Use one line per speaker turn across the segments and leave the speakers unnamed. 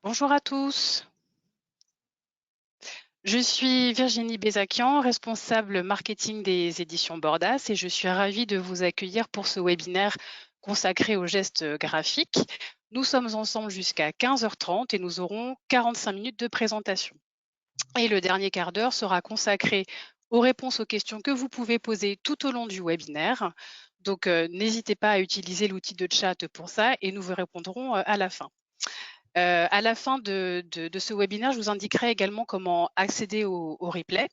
Bonjour à tous. Je suis Virginie Bézakian, responsable marketing des éditions Bordas et je suis ravie de vous accueillir pour ce webinaire consacré aux gestes graphiques. Nous sommes ensemble jusqu'à 15h30 et nous aurons 45 minutes de présentation. Et le dernier quart d'heure sera consacré aux réponses aux questions que vous pouvez poser tout au long du webinaire. Donc, n'hésitez pas à utiliser l'outil de chat pour ça et nous vous répondrons à la fin. À la fin de ce webinaire, je vous indiquerai également comment accéder au replay.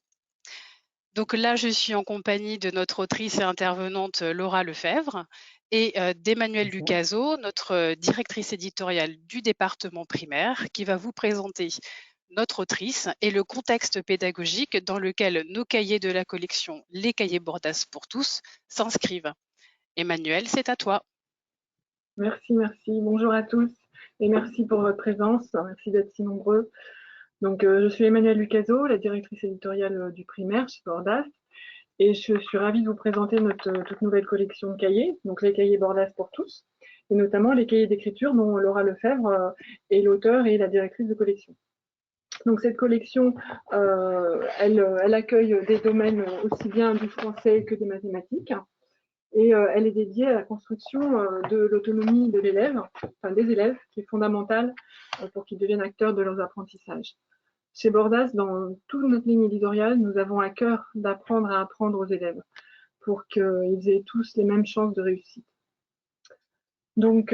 Donc là, je suis en compagnie de notre autrice et intervenante Laura Lefebvre et d'Emmanuel
Bonjour.
Lucaso, notre directrice éditoriale du département primaire, qui va vous présenter notre autrice et le contexte pédagogique dans lequel nos cahiers de la collection Les Cahiers Bordas pour tous s'inscrivent. Emmanuel, c'est à toi.
Merci. Bonjour à tous et merci pour votre présence. Merci d'être si nombreux. Donc, je suis Emmanuelle Lucaso, la directrice éditoriale du primaire chez Bordas. Et je suis ravie de vous présenter notre toute nouvelle collection de cahiers, donc les cahiers Bordas pour tous, et notamment les cahiers d'écriture dont Laura Lefebvre est l'auteur et la directrice de collection. Donc cette collection, elle accueille des domaines aussi bien du français que des mathématiques. Et elle est dédiée à la construction de l'autonomie de l'élève, enfin des élèves, qui est fondamentale pour qu'ils deviennent acteurs de leurs apprentissages. Chez Bordas, dans toute notre ligne éditoriale, nous avons à cœur d'apprendre à apprendre aux élèves pour qu'ils aient tous les mêmes chances de réussite. Donc,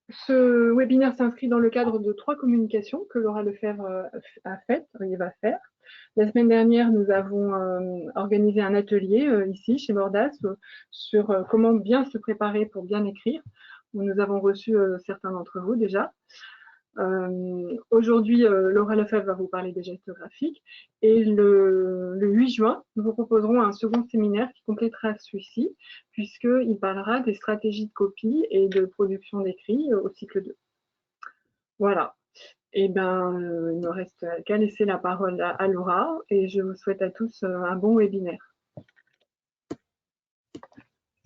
ce webinaire s'inscrit dans le cadre de 3 communications que Laura Lefebvre a faites et va faire. La semaine dernière, nous avons organisé un atelier ici, chez Bordas, sur comment bien se préparer pour bien écrire, où nous avons reçu certains d'entre vous déjà. Aujourd'hui, Laura Lefebvre va vous parler des gestes graphiques. Et le 8 juin, nous vous proposerons un second séminaire qui complétera celui-ci, puisqu'il parlera des stratégies de copie et de production d'écrit au cycle 2. Voilà. Eh bien, il ne reste qu'à laisser la parole à Laura et je vous souhaite à tous un bon webinaire.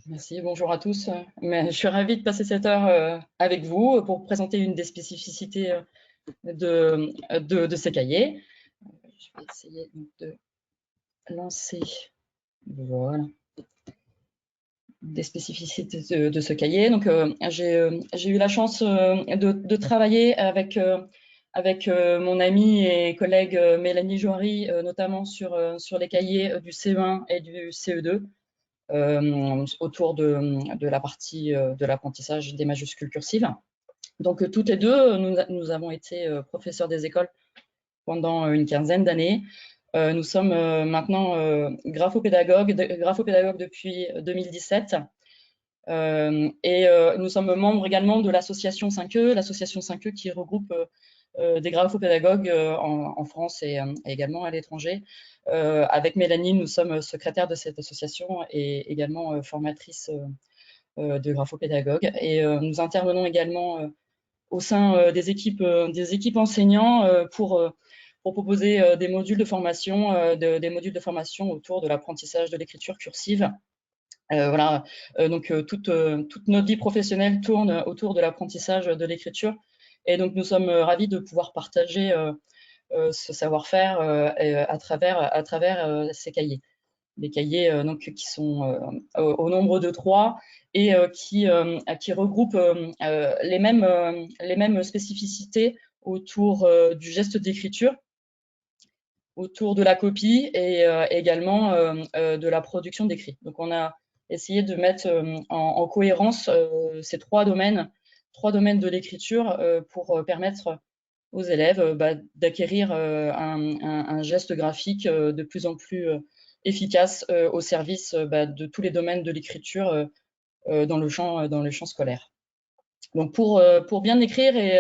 Merci, bonjour à tous. Je suis ravie de passer cette heure avec vous pour présenter une des spécificités de ces cahiers. Je vais essayer de lancer, voilà, des spécificités de ce cahier. Donc, j'ai eu la chance de travailler avec mon amie et collègue Mélanie Joiry, notamment sur les cahiers du CE1 et du CE2. Autour de la partie de l'apprentissage des majuscules cursives. Donc, toutes les deux, nous avons été professeurs des écoles pendant une quinzaine d'années. Nous sommes maintenant graphopédagogues depuis 2017. Et nous sommes membres également de l'association 5E, l'association 5E qui regroupe des graphopédagogues en France et également à l'étranger. Avec Mélanie, nous sommes secrétaires de cette association et également formatrices de graphopédagogues. Et nous intervenons également au sein des équipes enseignants pour proposer des modules de formation, autour de l'apprentissage de l'écriture cursive. Voilà, donc toute notre vie professionnelle tourne autour de l'apprentissage de l'écriture. Et donc, nous sommes ravis de pouvoir partager ce savoir-faire à travers ces cahiers. Des cahiers donc, qui sont au nombre de 3 et qui regroupent les mêmes spécificités autour du geste d'écriture, autour de la copie et également de la production d'écrit. Donc, on a essayé de mettre en cohérence ces 3 domaines de l'écriture pour permettre aux élèves d'acquérir un geste graphique de plus en plus efficace au service de tous les domaines de l'écriture dans le champ scolaire. Donc pour bien écrire et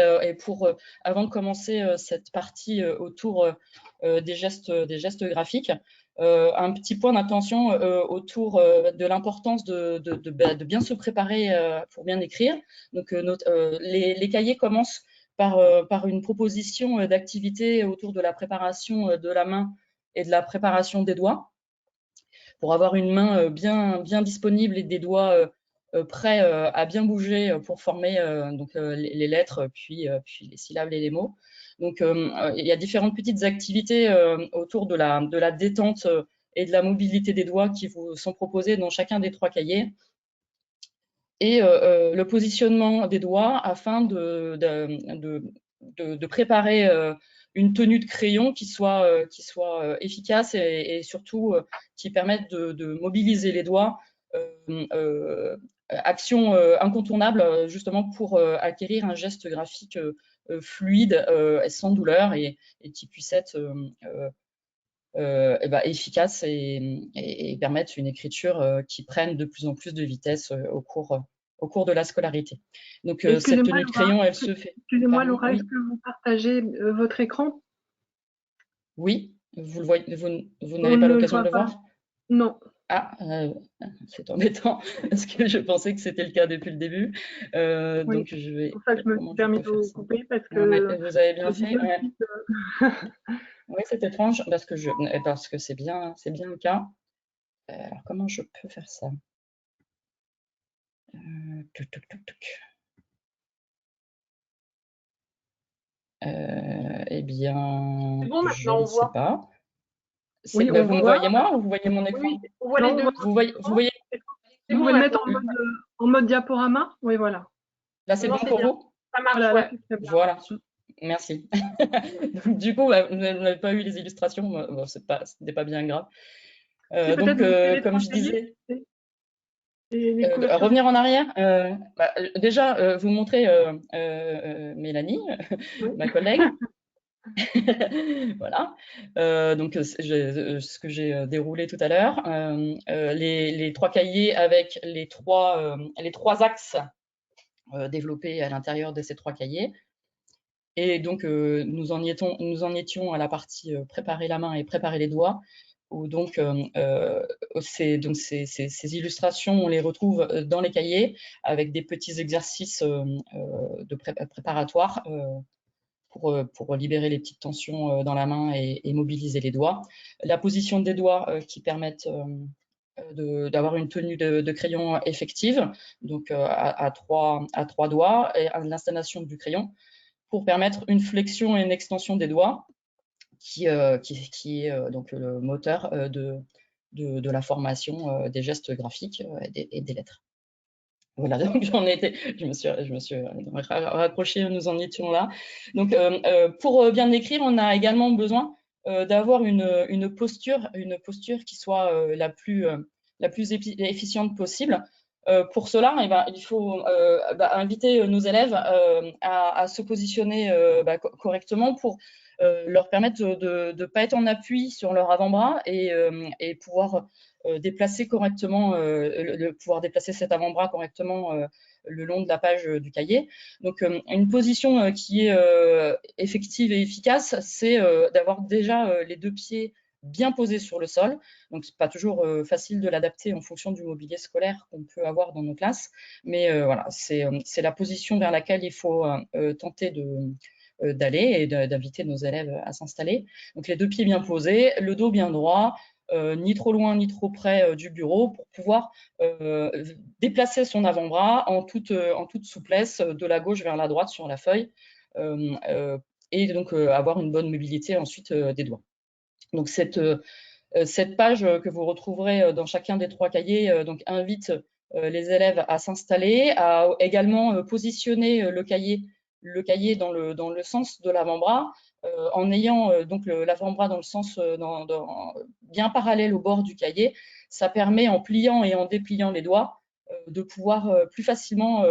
avant de commencer cette partie autour des gestes graphiques, un petit point d'attention autour de l'importance de bien se préparer pour bien écrire. Donc les cahiers commencent par une proposition d'activité autour de la préparation de la main et de la préparation des doigts, pour avoir une main bien disponible et des doigts prêts à bien bouger pour former donc, les lettres, puis les syllabes et les mots. Donc, il y a différentes petites activités autour de la détente et de la mobilité des doigts qui vous sont proposées dans chacun des 3 cahiers. Et le positionnement des doigts afin de préparer une tenue de crayon qui soit efficace et surtout qui permette de mobiliser les doigts. Action incontournable justement pour acquérir un geste graphique fluide et sans douleur et qui puisse être efficace et permettre une écriture qui prenne de plus en plus de vitesse au cours de la scolarité. Donc cette tenue de crayon, elle se fait.
Excusez-moi Laura, est-ce que vous partagez votre écran?
Oui, vous le voyez, vous n'avez pas l'occasion de le voir?
Non.
Ah, c'est embêtant parce que je pensais que c'était le cas depuis le début.
Oui,
donc je vais.
c'est pour ça que je me suis permis de vous couper parce que
vous avez bien fait. Ouais.
Site,
Oui, c'est étrange parce que c'est bien le cas. Alors comment je peux faire ça? Eh bien,
bon,
je ne sais pas.
Oui,
vous me voyez moi ou vous voyez mon écran?
Oui, on voit les deux.
Vous voyez
Vous pouvez le mettre en mode diaporama? Oui, voilà.
Là, c'est bon pour vous?
Ça marche, voilà.
Voilà, merci. Donc, du coup, vous n'avez pas eu les illustrations, bon, ce n'était pas bien grave. Donc, comme je disais, revenir en arrière, déjà, vous montrer Mélanie, ma collègue. Voilà. Donc, ce que j'ai déroulé tout à l'heure, les 3 cahiers avec les trois axes développés à l'intérieur de ces 3 cahiers. Et donc, nous en étions à la partie préparer la main et préparer les doigts, où donc, ces illustrations, on les retrouve dans les cahiers avec des petits exercices préparatoires pour libérer les petites tensions dans la main et mobiliser les doigts. La position des doigts qui permettent d'avoir une tenue de crayon effective, donc à trois doigts, et l'installation du crayon pour permettre une flexion et une extension des doigts qui est donc le moteur de la formation des gestes graphiques et des lettres. Voilà, donc je me suis raccrochée, nous en étions là. Donc, pour bien écrire, on a également besoin d'avoir une posture qui soit la plus efficiente possible. Pour cela, il faut inviter nos élèves à se positionner correctement pour leur permettre de ne pas être en appui sur leur avant-bras et pouvoir déplacer correctement, pouvoir déplacer cet avant-bras correctement le long de la page du cahier. Donc, une position qui est effective et efficace, c'est d'avoir déjà les 2 pieds bien posés sur le sol. Donc, c'est pas toujours facile de l'adapter en fonction du mobilier scolaire qu'on peut avoir dans nos classes, mais voilà, c'est la position vers laquelle il faut tenter d'aller et d'inviter nos élèves à s'installer. Donc, les 2 pieds bien posés, le dos bien droit, ni trop loin ni trop près du bureau pour pouvoir déplacer son avant-bras en toute souplesse de la gauche vers la droite sur la feuille et donc avoir une bonne mobilité ensuite des doigts. Donc cette page que vous retrouverez dans chacun des 3 cahiers donc invite les élèves à s'installer, à également positionner le cahier dans le sens de l'avant-bras, en ayant donc l'avant-bras dans le sens bien parallèle au bord du cahier. Ça permet, en pliant et en dépliant les doigts, de pouvoir plus facilement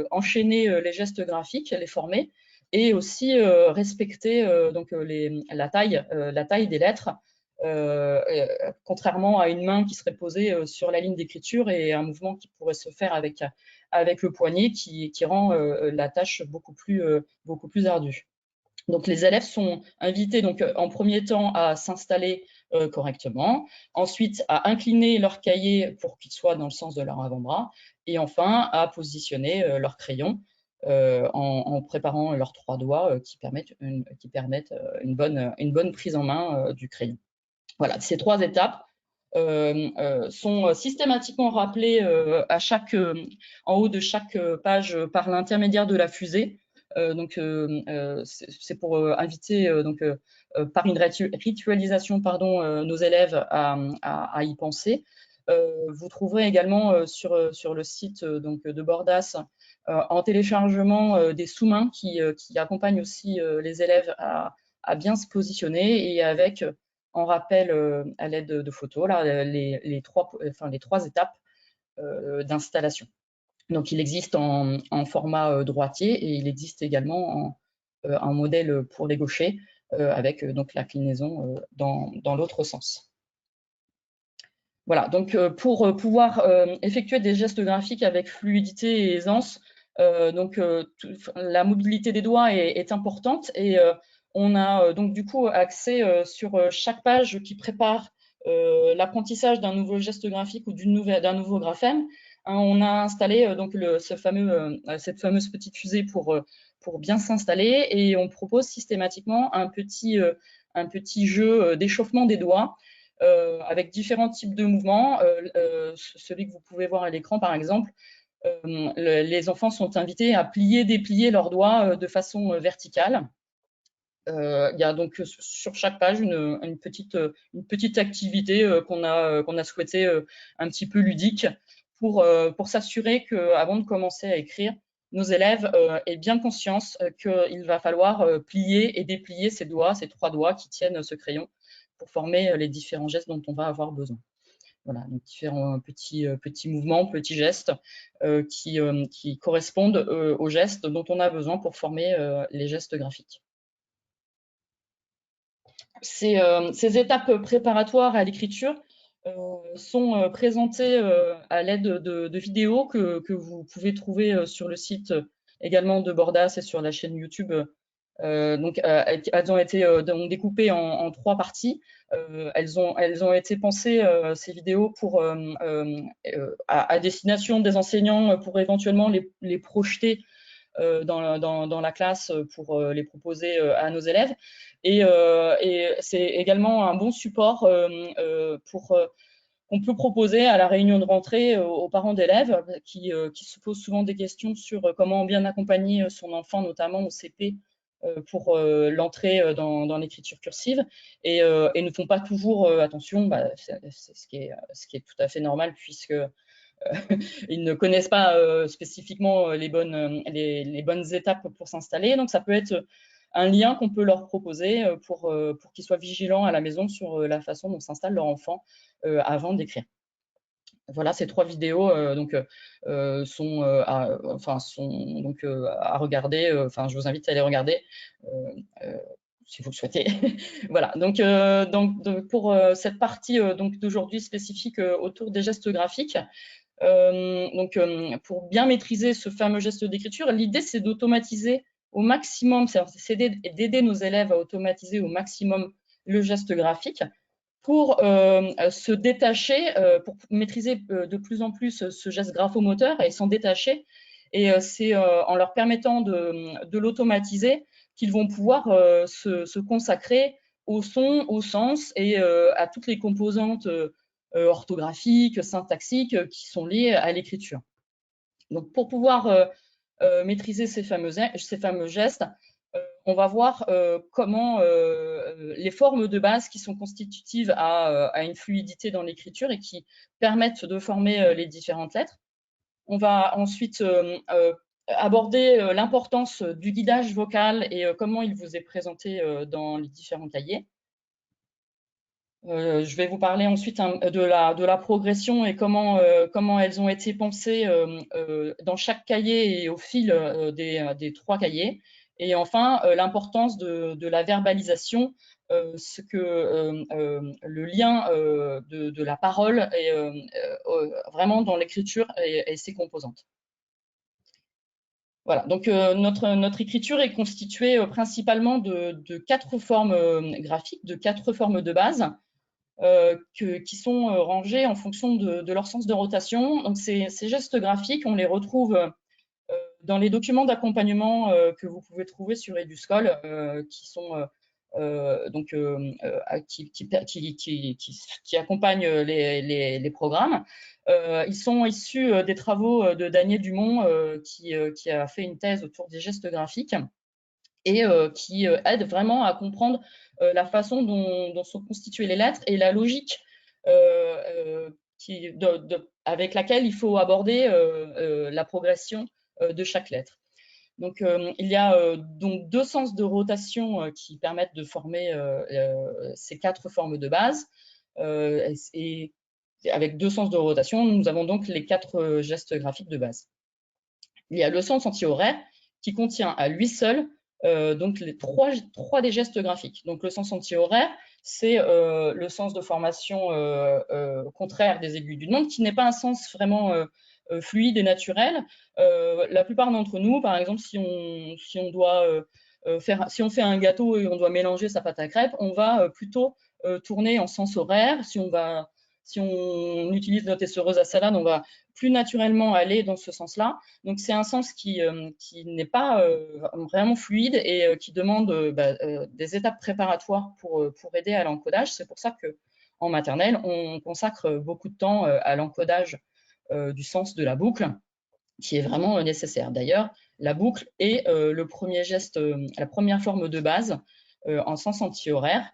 enchaîner les gestes graphiques, les former, et aussi respecter donc la taille des lettres, contrairement à une main qui serait posée sur la ligne d'écriture et un mouvement qui pourrait se faire avec le poignet qui rend la tâche beaucoup plus ardue. Donc, les élèves sont invités donc, en premier temps à s'installer correctement, ensuite à incliner leur cahier pour qu'il soit dans le sens de leur avant-bras, et enfin à positionner leur crayon en préparant leurs 3 doigts qui permettent une bonne prise en main du crayon. Voilà, ces 3 étapes sont systématiquement rappelés en haut de chaque page par l'intermédiaire de la fusée. C'est pour inviter par une ritualisation nos élèves à y penser. Vous trouverez également sur le site de Bordas en téléchargement des sous-mains qui accompagnent aussi les élèves à bien se positionner et avec en rappel à l'aide de photos là, les trois étapes d'installation. Donc, il existe en format droitier et il existe également en modèle pour les gauchers avec donc la clinaison dans l'autre sens. Voilà, donc pour pouvoir effectuer des gestes graphiques avec fluidité et aisance, la mobilité des doigts est importante et on a donc du coup accès sur chaque page qui prépare l'apprentissage d'un nouveau geste graphique ou d'un nouveau graphème. On a installé cette fameuse petite fusée pour bien s'installer et on propose systématiquement un petit jeu d'échauffement des doigts avec différents types de mouvements. Celui que vous pouvez voir à l'écran, par exemple, les enfants sont invités à plier, déplier leurs doigts de façon verticale. Il y a donc sur chaque page une petite activité qu'on a souhaité un petit peu ludique pour s'assurer qu'avant de commencer à écrire, nos élèves aient bien conscience qu'il va falloir plier et déplier ces trois doigts qui tiennent ce crayon pour former les différents gestes dont on va avoir besoin. Voilà, donc différents petits mouvements, petits gestes qui correspondent aux gestes dont on a besoin pour former les gestes graphiques. Ces étapes préparatoires à l'écriture sont présentées à l'aide de vidéos que vous pouvez trouver sur le site également de Bordas et sur la chaîne YouTube. Elles ont été découpées en trois parties. Elles ont été pensées, ces vidéos, à destination des enseignants pour éventuellement les projeter dans la classe pour les proposer à nos élèves. Et c'est également un bon support qu'on peut proposer à la réunion de rentrée aux parents d'élèves qui se posent souvent des questions sur comment bien accompagner son enfant, notamment au CP, pour l'entrée dans l'écriture cursive et ne font pas toujours attention. C'est ce qui est tout à fait normal puisque ils ne connaissent pas spécifiquement les bonnes étapes pour s'installer. Donc, ça peut être un lien qu'on peut leur proposer pour qu'ils soient vigilants à la maison sur la façon dont s'installe leur enfant avant d'écrire. Voilà, ces trois vidéos sont à regarder. Je vous invite à les regarder si vous le souhaitez. Voilà, donc pour cette partie d'aujourd'hui spécifique autour des gestes graphiques, pour bien maîtriser ce fameux geste d'écriture, l'idée c'est d'automatiser au maximum, c'est d'aider nos élèves à automatiser au maximum le geste graphique pour se détacher, pour maîtriser de plus en plus ce geste graphomoteur et s'en détacher. Et c'est en leur permettant de l'automatiser qu'ils vont pouvoir se consacrer au son, au sens et à toutes les composantes orthographiques, syntaxiques qui sont liées à l'écriture. Donc, pour pouvoir maîtriser ces fameux gestes, on va voir comment les formes de base qui sont constitutives à une fluidité dans l'écriture et qui permettent de former les différentes lettres. On va ensuite aborder l'importance du guidage vocal et comment il vous est présenté dans les différents cahiers. Je vais vous parler ensuite de la progression et comment elles ont été pensées dans chaque cahier et au fil des trois cahiers. Et enfin, l'importance de la verbalisation, le lien de la parole est vraiment dans l'écriture et ses composantes. Voilà, donc notre écriture est constituée principalement de 4 formes graphiques, de 4 formes de base. Qui sont rangés en fonction de leur sens de rotation. Donc, ces gestes graphiques, on les retrouve dans les documents d'accompagnement que vous pouvez trouver sur Eduscol, qui sont qui accompagnent les programmes. Ils sont issus des travaux de Daniel Dumont, qui a fait une thèse autour des gestes graphiques et qui aide vraiment à comprendre la façon dont sont constituées les lettres et la logique avec laquelle il faut aborder la progression de chaque lettre. Donc, il y a donc 2 sens de rotation qui permettent de former ces 4 formes de base. Et avec 2 sens de rotation, nous avons donc les 4 gestes graphiques de base. Il y a le sens anti-horaire qui contient à lui seul donc les 3 des gestes graphiques. Donc, le sens anti-horaire, c'est le sens de formation contraire des aiguilles d'une montre, qui n'est pas un sens vraiment fluide et naturel. La plupart d'entre nous, par exemple, si on fait un gâteau et on doit mélanger sa pâte à crêpes, on va plutôt tourner en sens horaire. Si on utilise notre essoreuse à salade, on va plus naturellement aller dans ce sens-là. Donc, c'est un sens qui n'est pas vraiment fluide et qui demande des étapes préparatoires pour aider à l'encodage. C'est pour ça qu'en maternelle, on consacre beaucoup de temps à l'encodage du sens de la boucle, qui est vraiment nécessaire. D'ailleurs, la boucle est le premier geste, la première forme de base en sens anti-horaire.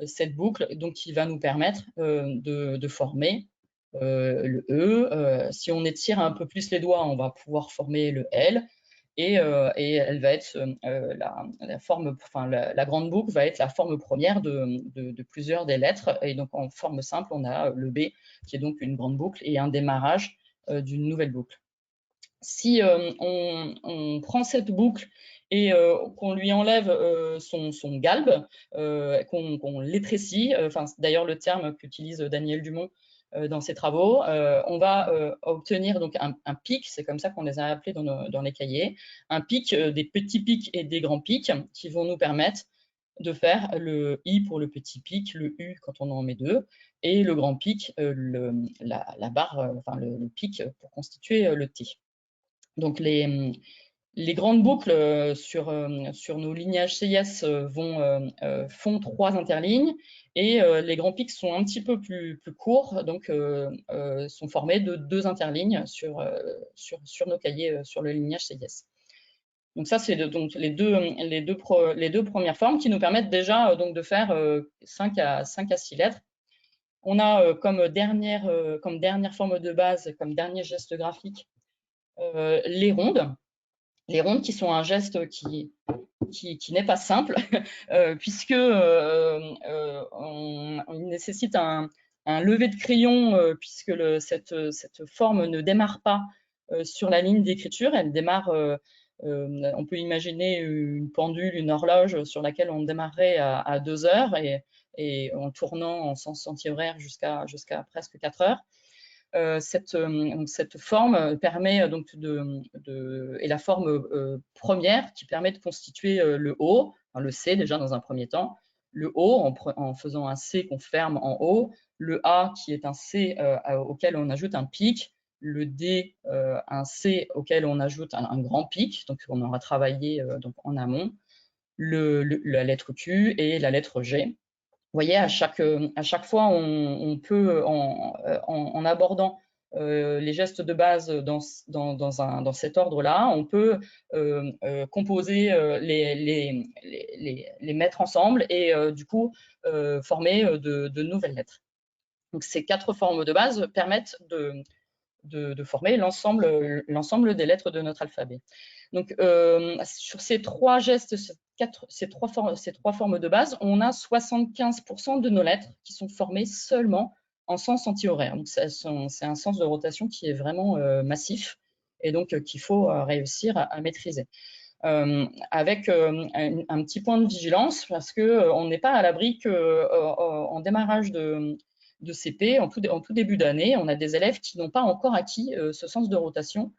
Cette boucle, donc, qui va nous permettre de former le E. Si on étire un peu plus les doigts, on va pouvoir former le L. Et elle va être la grande boucle va être la forme première de plusieurs des lettres. Et donc, en forme simple, on a le B, qui est donc une grande boucle et un démarrage d'une nouvelle boucle. Si on prend cette boucle et qu'on lui enlève son galbe, qu'on l'étrécit, d'ailleurs le terme qu'utilise Daniel Dumont dans ses travaux, on va obtenir donc un pic, c'est comme ça qu'on les a appelés dans les cahiers, un pic, des petits pics et des grands pics qui vont nous permettre de faire le I pour le petit pic, le U quand on en met 2, et le grand pic, la barre, le pic pour constituer le T. Donc, les grandes boucles sur nos lignages CIS font 3 interlignes et les grands pics sont un petit peu plus courts, donc sont formés de 2 interlignes sur nos cahiers sur le lignage CIS. Donc ça, c'est donc les deux premières formes qui nous permettent déjà donc de faire 5 à 6 lettres. On a comme dernière forme de base, comme dernier geste graphique, les rondes. Les rondes qui sont un geste qui n'est pas simple, puisque il nécessite un lever de crayon, puisque cette forme ne démarre pas sur la ligne d'écriture. Elle démarre, on peut imaginer une pendule, une horloge sur laquelle on démarrerait à 2 heures et en tournant en sens anti-horaire jusqu'à presque 4 heures. Cette forme permet donc et la forme première qui permet de constituer le O, le C déjà dans un premier temps, le O en faisant un C qu'on ferme en haut, le A qui est un C auquel on ajoute un pic, le D un C auquel on ajoute un grand pic, donc on aura travaillé donc en amont, la lettre Q et la lettre G. Vous voyez, à chaque fois, on peut, en abordant les gestes de base dans cet ordre-là, on peut composer, les mettre ensemble et du coup former de nouvelles lettres. Donc, ces 4 formes de base permettent de former l'ensemble des lettres de notre alphabet. Donc, sur ces 3 gestes, ces trois formes de base, on a 75% de nos lettres qui sont formées seulement en sens anti-horaire. Donc, c'est un sens de rotation qui est vraiment massif et donc qu'il faut réussir à maîtriser. Avec un petit point de vigilance, parce qu'on n'est pas à l'abri qu'en démarrage de CP, en tout début d'année, on a des élèves qui n'ont pas encore acquis ce sens de rotation.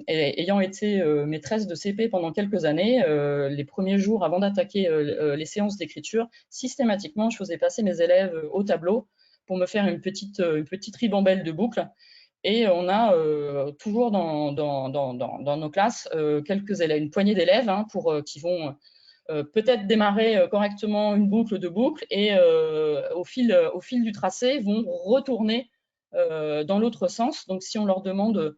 Ayant été maîtresse de CP pendant quelques années, les premiers jours avant d'attaquer les séances d'écriture, systématiquement, je faisais passer mes élèves au tableau pour me faire une petite ribambelle de boucles. Et on a toujours dans nos classes quelques élèves, une poignée d'élèves qui vont peut-être démarrer correctement une boucle, deux boucles, et au fil du tracé, vont retourner dans l'autre sens. Donc, si on leur demande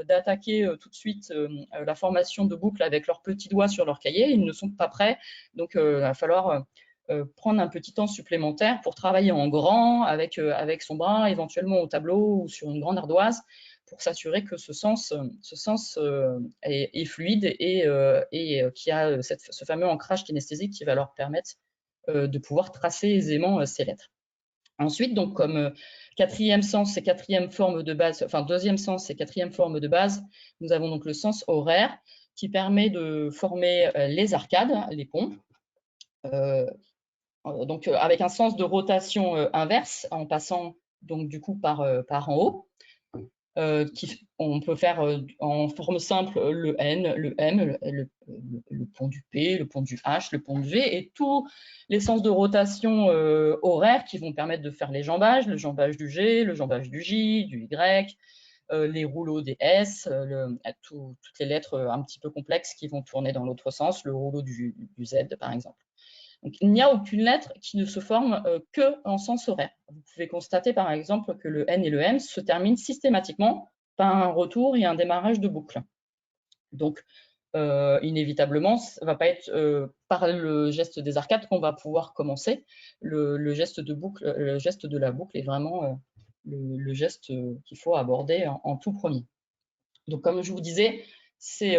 d'attaquer tout de suite la formation de boucles avec leurs petits doigts sur leur cahier, ils ne sont pas prêts. Donc, il va falloir prendre un petit temps supplémentaire pour travailler en grand avec son bras, éventuellement au tableau ou sur une grande ardoise, pour s'assurer que ce sens est fluide et qu'il y a ce fameux ancrage kinesthésique qui va leur permettre de pouvoir tracer aisément ces lettres. Ensuite, donc, comme quatrième sens et quatrième forme de base, enfin deuxième sens et quatrième forme de base, nous avons donc le sens horaire qui permet de former les arcades, les ponts, donc avec un sens de rotation inverse en passant donc du coup par en haut. On peut faire en forme simple le N, le M, le pont du P, le pont du H, le pont du V, et tous les sens de rotation horaires qui vont permettre de faire les jambages, le jambage du G, le jambage du J, du Y, les rouleaux des S, toutes les lettres un petit peu complexes qui vont tourner dans l'autre sens, le rouleau du Z par exemple. Donc, il n'y a aucune lettre qui ne se forme que en sens horaire. Vous pouvez constater par exemple que le N et le M se terminent systématiquement par un retour et un démarrage de boucle. Donc, inévitablement, ça ne va pas être par le geste des arcades qu'on va pouvoir commencer. Le geste de la boucle est vraiment le geste qu'il faut aborder en tout premier. Donc, comme je vous disais, ces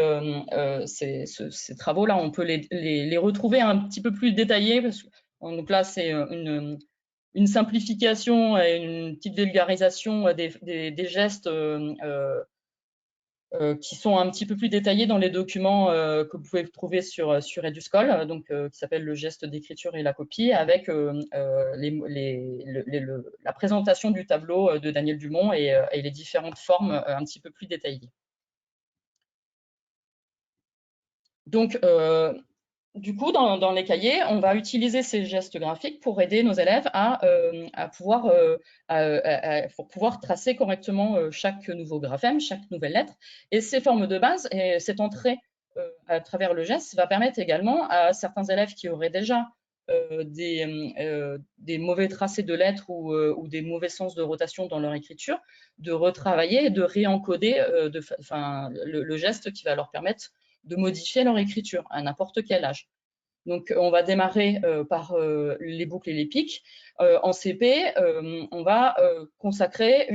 travaux-là, on peut les retrouver un petit peu plus détaillés. Donc là, c'est une simplification et une petite vulgarisation des gestes qui sont un petit peu plus détaillés dans les documents que vous pouvez trouver sur Eduscol, donc qui s'appelle le geste d'écriture et la copie, avec la présentation du tableau de Daniel Dumont et les différentes formes un petit peu plus détaillées. Donc, du coup, dans les cahiers, on va utiliser ces gestes graphiques pour aider nos élèves pour pouvoir tracer correctement chaque nouveau graphème, chaque nouvelle lettre. Et ces formes de base et cette entrée à travers le geste va permettre également à certains élèves qui auraient déjà des mauvais tracés de lettres ou des mauvais sens de rotation dans leur écriture, de retravailler et de réencoder le geste qui va leur permettre de modifier leur écriture à n'importe quel âge. Donc, on va démarrer par les boucles et les pics. En CP, on va consacrer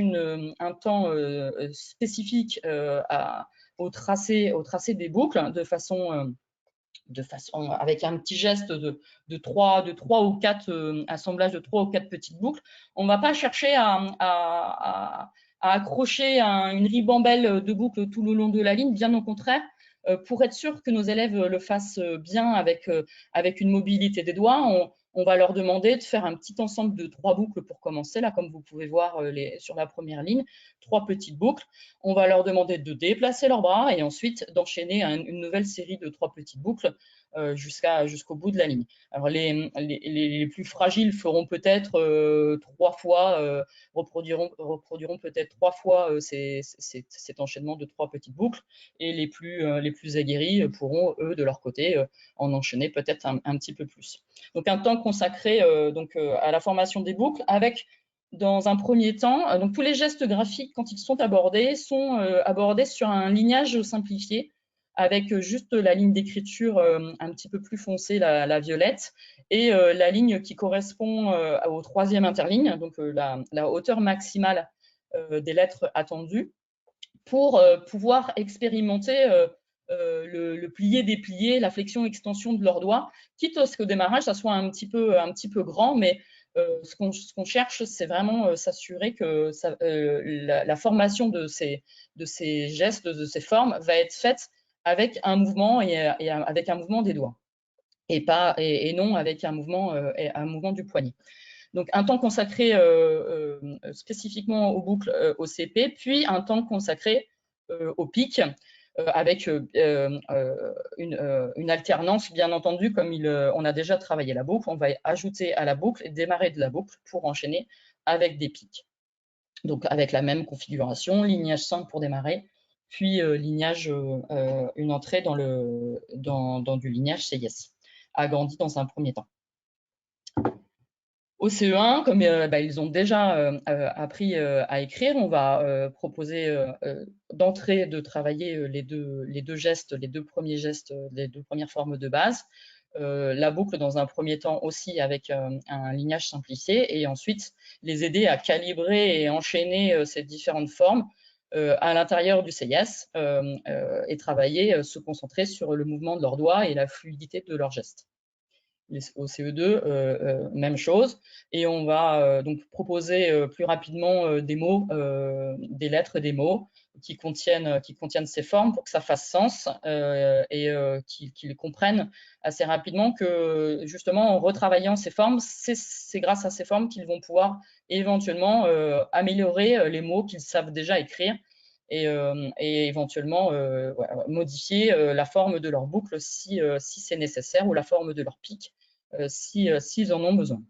un temps spécifique au tracé des boucles avec un petit geste de 3 ou 4 assemblages de 3 ou 4 petites boucles. On ne va pas chercher à accrocher une ribambelle de boucles tout le long de la ligne, bien au contraire. Pour être sûr que nos élèves le fassent bien avec une mobilité des doigts, on va leur demander de faire un petit ensemble de 3 boucles pour commencer, là, comme vous pouvez voir sur la première ligne, 3 petites boucles. On va leur demander de déplacer leurs bras et ensuite d'enchaîner une nouvelle série de 3 petites boucles jusqu'au bout de la ligne. Alors, les plus fragiles feront peut-être 3 fois, reproduiront peut-être 3 fois cet enchaînement de 3 petites boucles, et les plus aguerris pourront, eux, de leur côté, en enchaîner peut-être un petit peu plus. Donc, un temps consacré à la formation des boucles avec, dans un premier temps, donc tous les gestes graphiques, quand ils sont abordés sur un lignage simplifié, avec juste la ligne d'écriture un petit peu plus foncée, la violette, et la ligne qui correspond au troisième interligne, donc la hauteur maximale des lettres attendues, pour pouvoir expérimenter le plié-déplié, la flexion-extension de leurs doigts, quitte à ce qu'au démarrage, ça soit un petit peu grand, mais ce qu'on cherche, c'est vraiment s'assurer que la formation de ces gestes, de ces formes, va être faite avec un mouvement et avec un mouvement des doigts, et non avec un mouvement du poignet. Donc, un temps consacré spécifiquement aux boucles au CP, puis un temps consacré au pic, avec une alternance, bien entendu, comme on a déjà travaillé la boucle, on va ajouter à la boucle et démarrer de la boucle pour enchaîner avec des pics. Donc, avec la même configuration, lignage simple pour démarrer, puis une entrée dans du lignage CIS. agrandie dans un premier temps. Au CE1, comme ils ont déjà appris à écrire, on va proposer d'entrée de travailler les deux gestes, les deux premiers gestes, les deux premières formes de base. La boucle dans un premier temps aussi avec un lignage simplifié, et ensuite les aider à calibrer et enchaîner ces différentes formes à l'intérieur du CIS et travailler, se concentrer sur le mouvement de leurs doigts et la fluidité de leurs gestes. Au CE2, même chose, et on va donc proposer plus rapidement des mots, des lettres, des mots qui contiennent ces formes pour que ça fasse sens et qu'ils comprennent assez rapidement que justement en retravaillant ces formes, c'est grâce à ces formes qu'ils vont pouvoir éventuellement améliorer les mots qu'ils savent déjà écrire et éventuellement modifier la forme de leur boucle si c'est nécessaire, ou la forme de leur pic s'ils en ont besoin.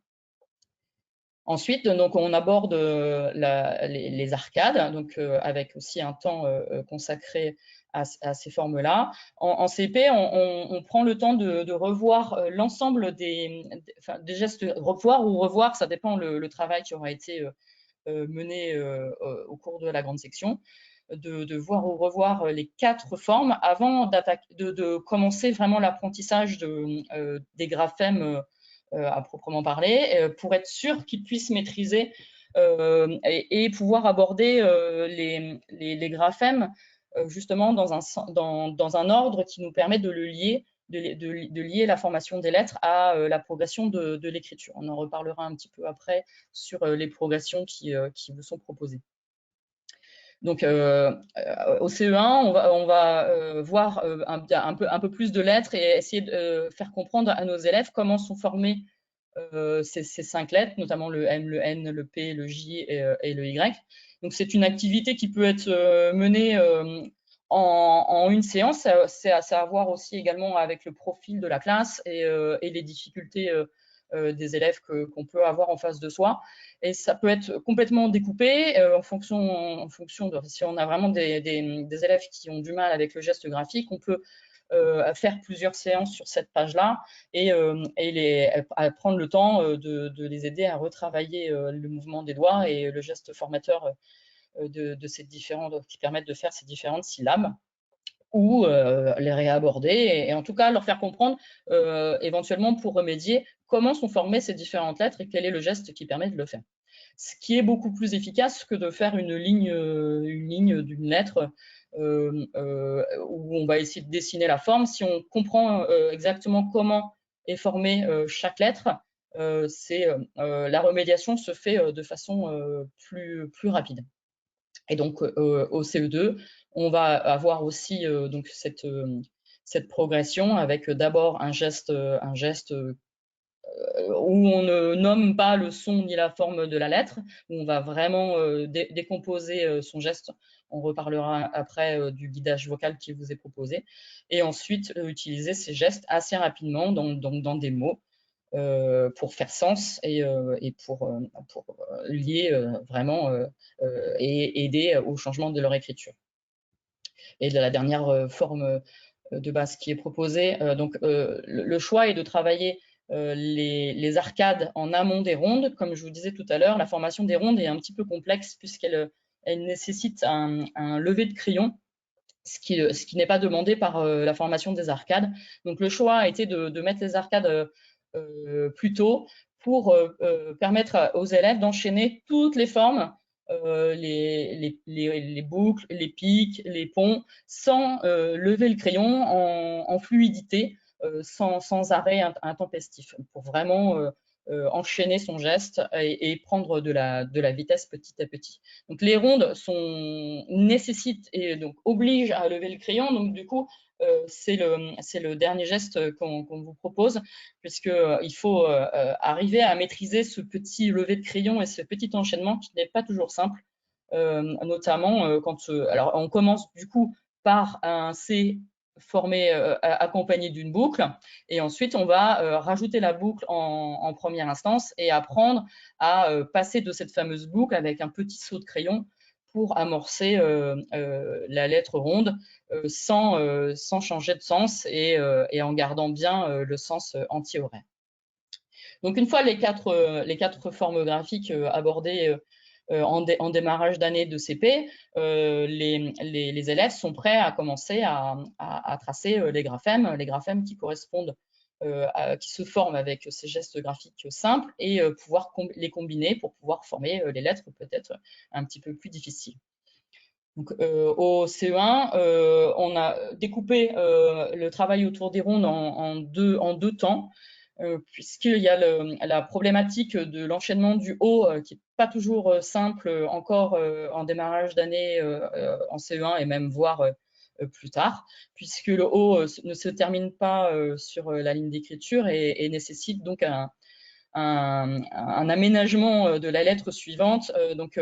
Ensuite, donc, on aborde les arcades, donc, avec aussi un temps consacré à ces formes-là. En CP, on prend le temps de revoir l'ensemble des gestes, revoir, ça dépend le travail qui aura été mené au cours de la grande section, de voir ou revoir les 4 formes avant de commencer vraiment l'apprentissage des graphèmes à proprement parler, pour être sûr qu'ils puissent maîtriser et pouvoir aborder les graphèmes justement dans un ordre qui nous permet de lier la formation des lettres à la progression de l'écriture. On en reparlera un petit peu après sur les progressions qui vous sont proposées. Donc, au CE1, on va voir un peu plus de lettres et essayer de faire comprendre à nos élèves comment sont formées ces 5 lettres, notamment le M, le N, le P, le J et le Y. Donc, c'est une activité qui peut être menée en une séance. C'est à voir aussi également avec le profil de la classe et les difficultés des élèves qu'on peut avoir en face de soi. Et ça peut être complètement découpé en fonction de si on a vraiment des élèves qui ont du mal avec le geste graphique, on peut faire plusieurs séances sur cette page-là et prendre le temps de les aider à retravailler le mouvement des doigts et le geste formateur de ces qui permettent de faire ces différentes syllabes, ou les réaborder et en tout cas leur faire comprendre éventuellement pour remédier comment sont formées ces différentes lettres et quel est le geste qui permet de le faire. Ce qui est beaucoup plus efficace que de faire une ligne d'une lettre où on va essayer de dessiner la forme. Si on comprend exactement comment est formée chaque lettre, la remédiation se fait de façon plus rapide. Et donc, au CE2, on va avoir aussi donc cette progression avec d'abord un geste où on ne nomme pas le son ni la forme de la lettre, où on va vraiment décomposer son geste. On reparlera après du guidage vocal qui vous est proposé. Et ensuite, utiliser ces gestes assez rapidement dans des mots pour faire sens et pour lier vraiment et aider au changement de leur écriture. Et de la dernière forme de base qui est proposée, donc le choix est de travailler les arcades en amont des rondes. Comme je vous disais tout à l'heure, la formation des rondes est un petit peu complexe puisqu'elle nécessite un lever de crayon, ce qui n'est pas demandé par la formation des arcades. Donc le choix a été de mettre les arcades plus tôt pour permettre aux élèves d'enchaîner toutes les formes, les boucles, les pics, les ponts, sans lever le crayon, en fluidité, sans arrêt intempestif, pour vraiment enchaîner son geste et prendre de la vitesse petit à petit. Donc les rondes nécessitent et donc obligent à lever le crayon. Donc du coup, c'est le dernier geste qu'on vous propose, puisqu'il faut arriver à maîtriser ce petit lever de crayon et ce petit enchaînement qui n'est pas toujours simple, notamment quand alors on commence du coup par un C formé accompagné d'une boucle, et ensuite on va rajouter la boucle en première instance et apprendre à passer de cette fameuse boucle avec un petit saut de crayon pour amorcer la lettre ronde sans changer de sens et en gardant bien le sens anti-horaire. Donc, une fois les quatre formes graphiques abordées en démarrage d'année de CP, les élèves sont prêts à commencer à tracer les graphèmes qui correspondent, qui se forment avec ces gestes graphiques simples et pouvoir les combiner pour pouvoir former les lettres peut-être un petit peu plus difficiles. Donc, au CE1, on a découpé le travail autour des rondes en deux temps. Puisqu'il y a la problématique de l'enchaînement du haut qui n'est pas toujours simple encore en démarrage d'année en CE1 et même voire plus tard, puisque le haut ne se termine pas sur la ligne d'écriture et nécessite donc un aménagement de la lettre suivante. Donc,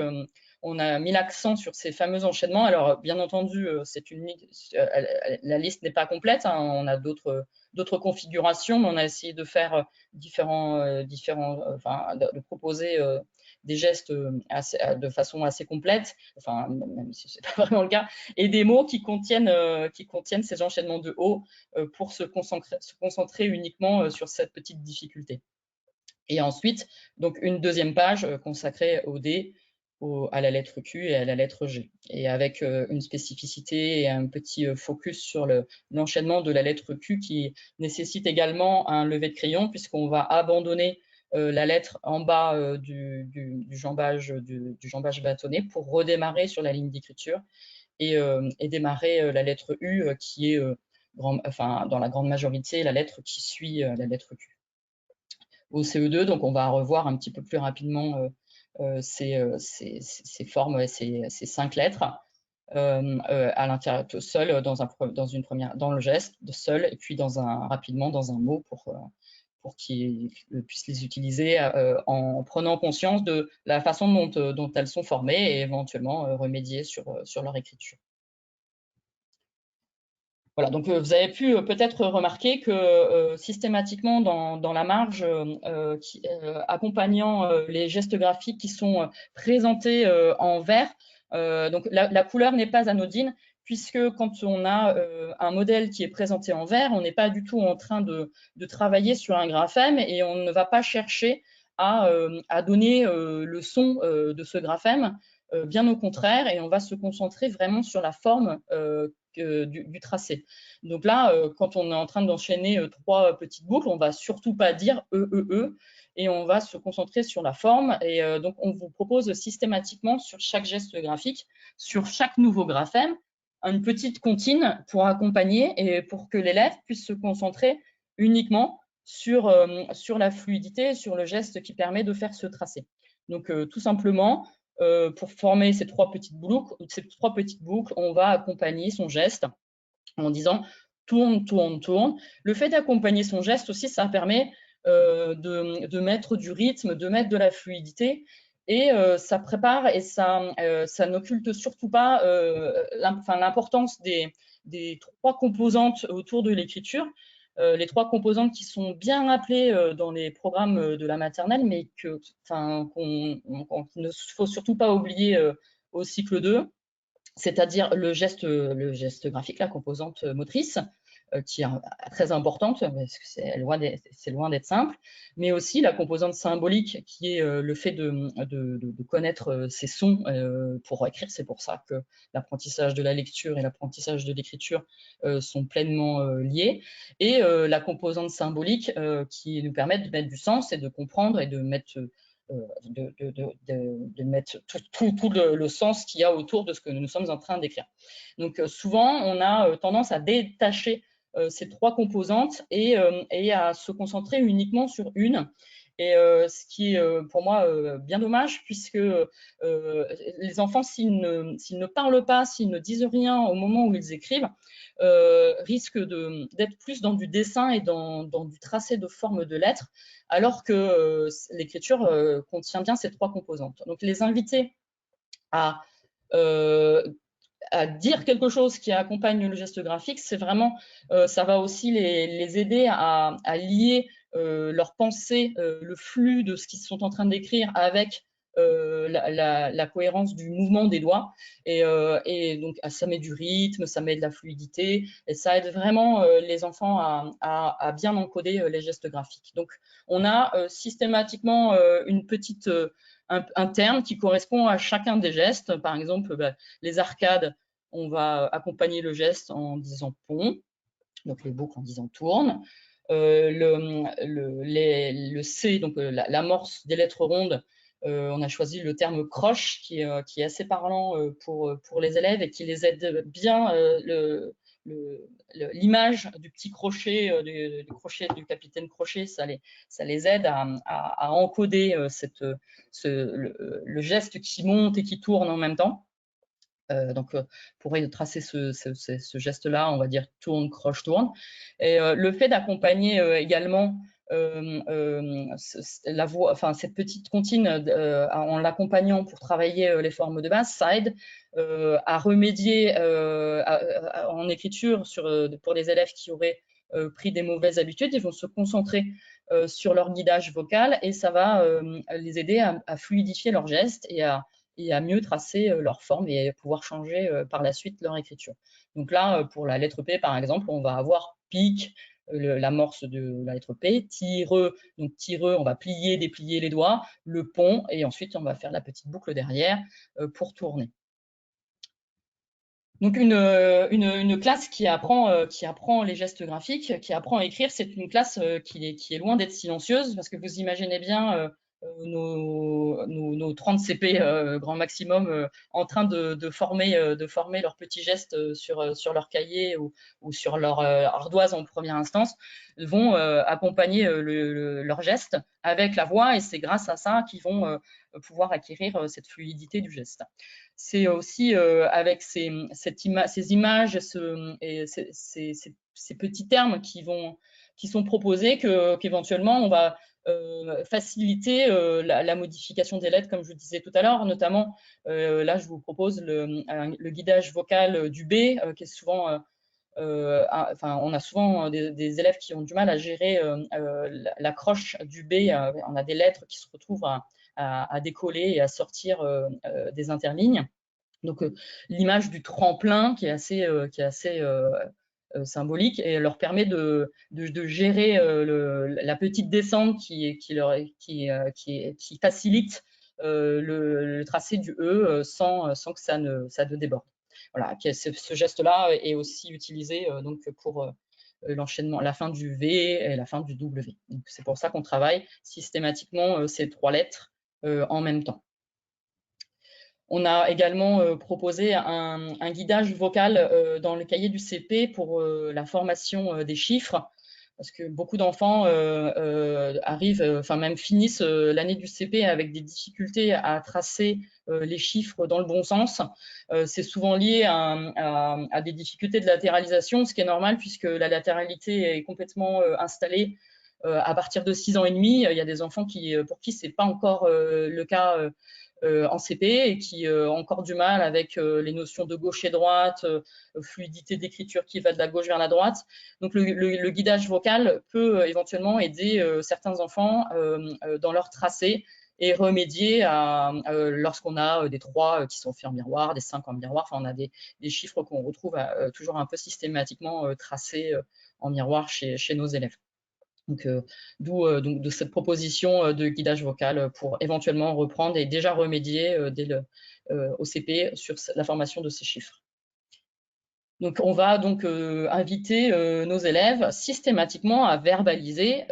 on a mis l'accent sur ces fameux enchaînements. Alors, bien entendu, la liste n'est pas complète, hein, on a d'autres configurations, mais on a essayé de faire de proposer des gestes de façon assez complète, enfin, même si ce n'est pas vraiment le cas, et des mots qui contiennent ces enchaînements de haut pour se concentrer uniquement sur cette petite difficulté. Et ensuite, donc une deuxième page consacrée au D, à la lettre Q et à la lettre G, et avec une spécificité et un petit focus sur l'enchaînement de la lettre Q qui nécessite également un lever de crayon puisqu'on va abandonner la lettre en bas du jambage bâtonné pour redémarrer sur la ligne d'écriture et démarrer la lettre U qui est dans la grande majorité la lettre qui suit la lettre Q. Au CE2, donc on va revoir un petit peu plus rapidement ces formes et ces 5 lettres à l'intérieur, seul dans le geste, seul, et puis rapidement dans un mot pour qu'ils puissent les utiliser en prenant conscience de la façon dont elles sont formées et éventuellement remédier sur leur écriture. Voilà, donc vous avez pu peut-être remarquer que systématiquement dans la marge accompagnant les gestes graphiques qui sont présentés en vert, donc la couleur n'est pas anodine puisque quand on a un modèle qui est présenté en vert, on n'est pas du tout en train de travailler sur un graphème et on ne va pas chercher à donner le son de ce graphème, bien au contraire, et on va se concentrer vraiment sur la forme du tracé. Donc là, quand on est en train d'enchaîner 3 petites boucles, on ne va surtout pas dire et on va se concentrer sur la forme. Et donc, on vous propose systématiquement sur chaque geste graphique, sur chaque nouveau graphème, une petite comptine pour accompagner et pour que l'élève puisse se concentrer uniquement sur la fluidité, sur le geste qui permet de faire ce tracé. Donc, tout simplement, pour former ces 3 petites boucles, on va accompagner son geste en disant tourne, tourne, tourne. Le fait d'accompagner son geste aussi, ça permet de mettre du rythme, de mettre de la fluidité et ça prépare et ça n'occulte surtout pas l'importance des 3 composantes autour de l'écriture. Les 3 composantes qui sont bien rappelées dans les programmes de la maternelle, mais qu'il ne faut surtout pas oublier au cycle 2, c'est-à-dire le geste graphique, la composante motrice, qui est très importante, parce que c'est loin d'être simple, mais aussi la composante symbolique, qui est le fait de connaître ces sons pour écrire. C'est pour ça que l'apprentissage de la lecture et l'apprentissage de l'écriture sont pleinement liés. Et la composante symbolique qui nous permet de mettre du sens et de comprendre et de mettre mettre tout le sens qu'il y a autour de ce que nous sommes en train d'écrire. Donc souvent, on a tendance à détacher ces 3 composantes et à se concentrer uniquement sur une. Et ce qui est pour moi bien dommage, puisque les enfants, s'ils ne parlent pas, s'ils ne disent rien au moment où ils écrivent, risquent d'être plus dans du dessin et dans du tracé de forme de lettres, alors que l'écriture contient bien ces 3 composantes. Donc les inviter à dire quelque chose qui accompagne le geste graphique, c'est vraiment, ça va aussi les aider à lier leur pensée, le flux de ce qu'ils sont en train d'écrire avec la cohérence du mouvement des doigts. Et donc, ça met du rythme, ça met de la fluidité, et ça aide vraiment les enfants à bien encoder les gestes graphiques. Donc, on a systématiquement un terme qui correspond à chacun des gestes. Par exemple, les arcades, on va accompagner le geste en disant pont, donc les boucles en disant tourne. Le C, donc l'amorce des lettres rondes, on a choisi le terme croche qui est assez parlant pour les élèves et qui les aide bien. L'image du petit crochet, du crochet du capitaine Crochet, ça les aide à encoder le geste qui monte et qui tourne en même temps. Donc, pour tracer ce geste-là, on va dire tourne, croche, tourne. Et le fait d'accompagner également la voix, enfin cette petite comptine en l'accompagnant pour travailler les formes de base, ça aide à remédier en écriture pour les élèves qui auraient pris des mauvaises habitudes. Ils vont se concentrer sur leur guidage vocal et ça va les aider à fluidifier leurs gestes et à mieux tracer leur forme et pouvoir changer par la suite leur écriture. Donc là, pour la lettre P, par exemple, on va avoir pique, l'amorce de la lettre P, tireux, donc tireux, on va plier, déplier les doigts, le pont, et ensuite on va faire la petite boucle derrière pour tourner. Donc une classe qui apprend les gestes graphiques, qui apprend à écrire, c'est une classe qui est loin d'être silencieuse, parce que vous imaginez bien nos 30 CP grand maximum en train de former leurs petits gestes sur leur cahier ou sur leur ardoise en première instance, vont accompagner leurs gestes avec la voix, et c'est grâce à ça qu'ils vont pouvoir acquérir cette fluidité du geste. C'est aussi avec ces images et ces petits termes qui sont proposés qu'éventuellement on va faciliter la modification des lettres, comme je vous disais tout à l'heure. Notamment, là, je vous propose le guidage vocal du B, qui est souvent... on a souvent des élèves qui ont du mal à gérer l'accroche du B. On a des lettres qui se retrouvent à décoller et à sortir des interlignes. Donc, l'image du tremplin qui est assez symbolique et leur permet de gérer la petite descente qui facilite le tracé du E sans que ça ne déborde. Voilà, ce geste-là est aussi utilisé donc pour l'enchaînement, la fin du V et la fin du W. C'est pour ça qu'on travaille systématiquement ces trois lettres en même temps. On a également proposé un guidage vocal dans le cahier du CP pour la formation des chiffres, parce que beaucoup d'enfants arrivent, enfin même finissent l'année du CP avec des difficultés à tracer les chiffres dans le bon sens. C'est souvent lié à des difficultés de latéralisation, ce qui est normal puisque la latéralité est complètement installée à partir de 6 ans et demi. Il y a des enfants pour qui c'est pas encore le cas en CP et qui ont encore du mal avec les notions de gauche et droite, fluidité d'écriture qui va de la gauche vers la droite. Donc le guidage vocal peut éventuellement aider certains enfants dans leur tracé et remédier lorsqu'on a des 3 qui sont faits en miroir, des 5 en miroir, enfin on a des chiffres qu'on retrouve toujours un peu systématiquement tracés en miroir chez nos élèves. Donc, d'où de cette proposition de guidage vocal pour éventuellement reprendre et déjà remédier au CP sur la formation de ces chiffres. Donc, on va donc inviter nos élèves systématiquement à verbaliser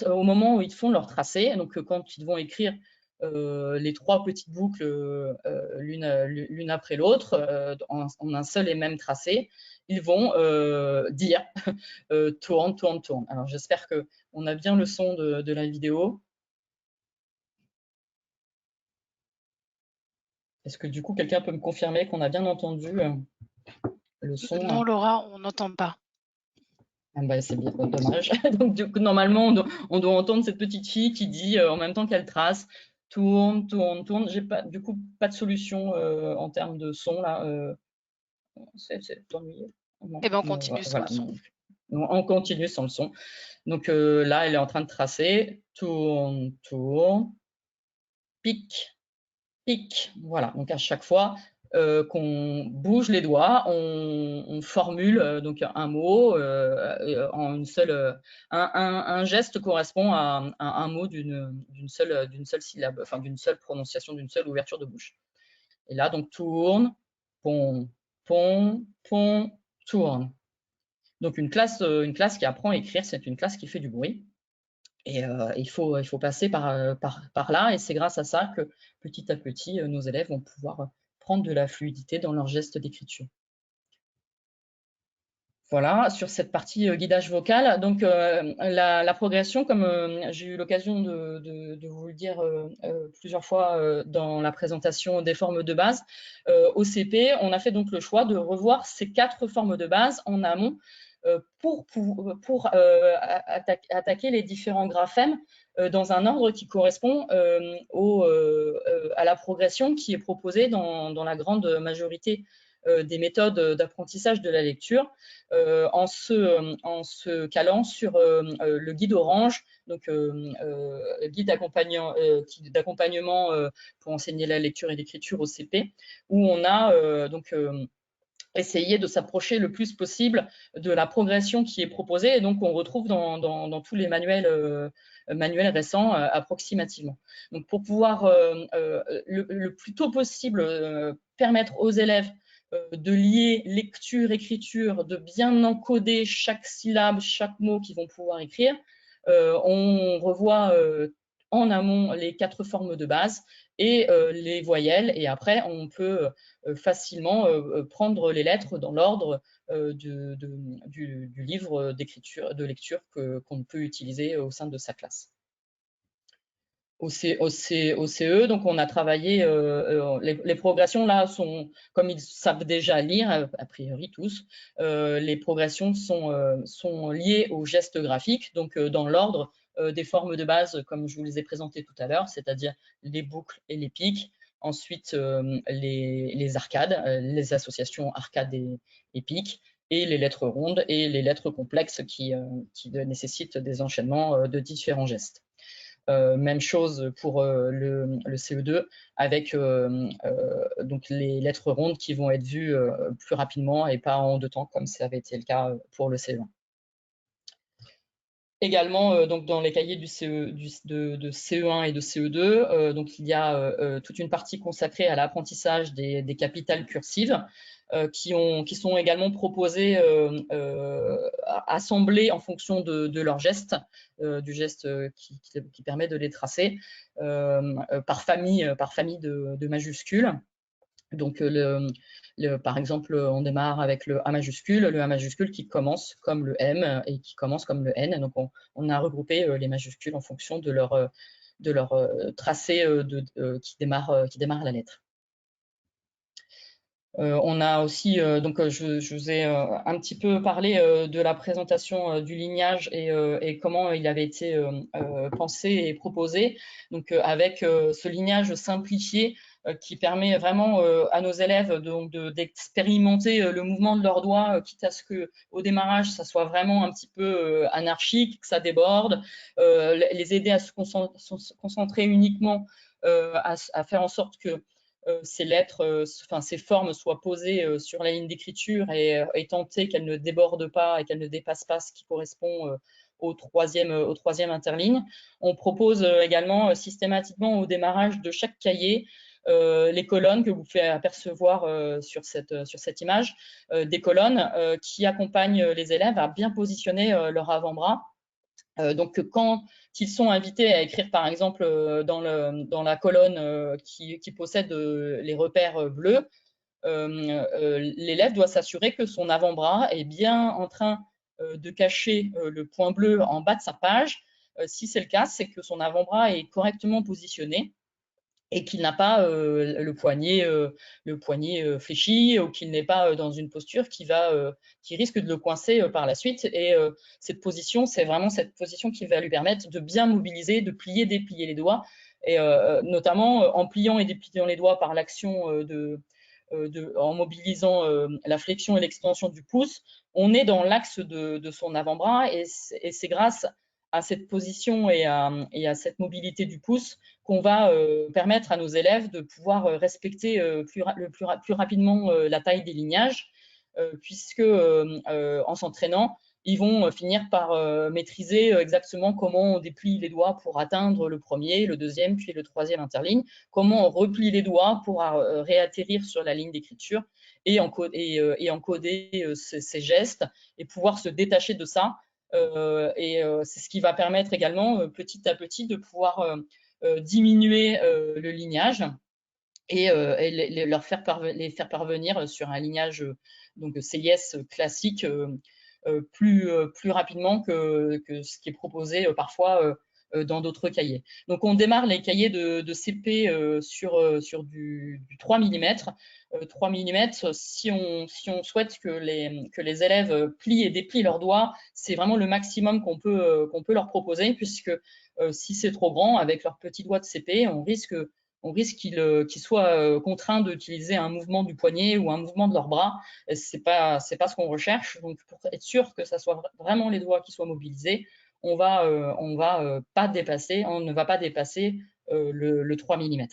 au moment où ils font leur tracé. Donc, quand ils vont écrire les 3 petites boucles l'une après l'autre en un seul et même tracé, ils vont dire tourne, tourne, tourne. Alors j'espère qu'on a bien le son de la vidéo. Est-ce que du coup quelqu'un peut me confirmer qu'on a bien entendu le son?
Non, Laura, on n'entend pas.
Ah bah, c'est bien, dommage. Donc du coup, normalement, on doit entendre cette petite fille qui dit en même temps qu'elle trace tourne, tourne, tourne. J'ai pas, du coup, pas de solution en termes de son là. C'est ennuyeux.
Eh bien, on continue sans le son.
On continue sans le son. Donc là, elle est en train de tracer. Tourne, tourne. pic, pic. Voilà, donc à chaque fois qu'on bouge les doigts, on formule donc un mot en une seule. Un geste correspond à un mot d'une seule syllabe, enfin d'une seule prononciation, d'une seule ouverture de bouche. Et là, donc tourne, pon, pon, pon, tourne. Donc une classe qui apprend à écrire, c'est une classe qui fait du bruit. Et il faut passer par là, et c'est grâce à ça que petit à petit, nos élèves vont pouvoir prendre de la fluidité dans leurs gestes d'écriture. Voilà, sur cette partie guidage vocal. Donc la progression, comme j'ai eu l'occasion de vous le dire plusieurs fois dans la présentation des formes de base, au CP, on a fait donc le choix de revoir ces 4 formes de base en amont pour attaquer les différents graphèmes dans un ordre qui correspond à la progression qui est proposée dans la grande majorité des méthodes d'apprentissage de la lecture, en se calant sur le guide Orange, donc guide d'accompagnement pour enseigner la lecture et l'écriture au CP, où on a essayer de s'approcher le plus possible de la progression qui est proposée, et donc on retrouve dans tous les manuels récents approximativement. Donc pour pouvoir le plus tôt possible permettre aux élèves de lier lecture, écriture, de bien encoder chaque syllabe, chaque mot qu'ils vont pouvoir écrire, on revoit en amont les 4 formes de base et les voyelles, et après on peut facilement prendre les lettres dans l'ordre du livre de lecture qu'on peut utiliser au sein de sa classe. Au CE, donc on a travaillé, les progressions là sont, comme ils savent déjà lire, a priori tous, les progressions sont liées aux gestes graphiques, donc dans l'ordre des formes de base, comme je vous les ai présentées tout à l'heure, c'est-à-dire les boucles et les pics, ensuite les arcades, les associations arcades et pics, et les lettres rondes et les lettres complexes qui nécessitent des enchaînements de différents gestes. Même chose pour le CE2 avec donc les lettres rondes qui vont être vues plus rapidement et pas en 2 temps comme ça avait été le cas pour le CE1. Également, donc dans les cahiers de CE1 et de CE2, donc il y a toute une partie consacrée à l'apprentissage des capitales cursives qui sont également proposées assemblées en fonction de leur geste, du geste qui permet de les tracer par famille de majuscules. Donc, par exemple, on démarre avec le A majuscule qui commence comme le M et qui commence comme le N. Donc, on a regroupé les majuscules en fonction de leur tracé qui démarre la lettre. On a aussi, donc je vous ai un petit peu parlé de la présentation du lignage et comment il avait été pensé et proposé. Donc avec ce lignage simplifié qui permet vraiment à nos élèves d'expérimenter le mouvement de leurs doigts, quitte à ce qu'au démarrage, ça soit vraiment un petit peu anarchique, que ça déborde, les aider à se concentrer uniquement à faire en sorte que ces lettres, ces formes soient posées sur la ligne d'écriture et tenter qu'elles ne débordent pas et qu'elles ne dépassent pas ce qui correspond au troisième interligne. On propose également systématiquement au démarrage de chaque cahier les colonnes que vous pouvez apercevoir sur cette image, des colonnes qui accompagnent les élèves à bien positionner leur avant-bras. Donc, quand ils sont invités à écrire, par exemple, dans la colonne qui possède les repères bleus, l'élève doit s'assurer que son avant-bras est bien en train de cacher le point bleu en bas de sa page. Si c'est le cas, c'est que son avant-bras est correctement positionné et qu'il n'a pas le poignet fléchi, ou qu'il n'est pas dans une posture qui risque de le coincer par la suite. Et cette position, c'est vraiment cette position qui va lui permettre de bien mobiliser, de plier, déplier les doigts, et notamment en pliant et dépliant les doigts par l'action en mobilisant la flexion et l'extension du pouce, on est dans l'axe de son avant-bras, et c'est grâce à cette position et à cette mobilité du pouce qu'on va permettre à nos élèves de pouvoir respecter plus rapidement la taille des lignages, puisque en s'entraînant, ils vont finir par maîtriser exactement comment on déplie les doigts pour atteindre le premier, le deuxième, puis le troisième interligne, comment on replie les doigts pour réatterrir sur la ligne d'écriture et encoder ces gestes et pouvoir se détacher de ça. C'est ce qui va permettre également petit à petit de pouvoir diminuer le lignage et les faire parvenir sur un lignage donc CIS classique plus rapidement que ce qui est proposé parfois dans d'autres cahiers. Donc on démarre les cahiers de CP sur du 3 mm. 3 mm, si on souhaite que les élèves plient et déplient leurs doigts, c'est vraiment le maximum qu'on peut leur proposer, puisque si c'est trop grand, avec leurs petits doigts de CP, on risque qu'ils soient contraints d'utiliser un mouvement du poignet ou un mouvement de leur bras. C'est pas ce qu'on recherche. Donc, pour être sûr que ça soit vraiment les doigts qui soient mobilisés, on ne va pas dépasser le 3 mm.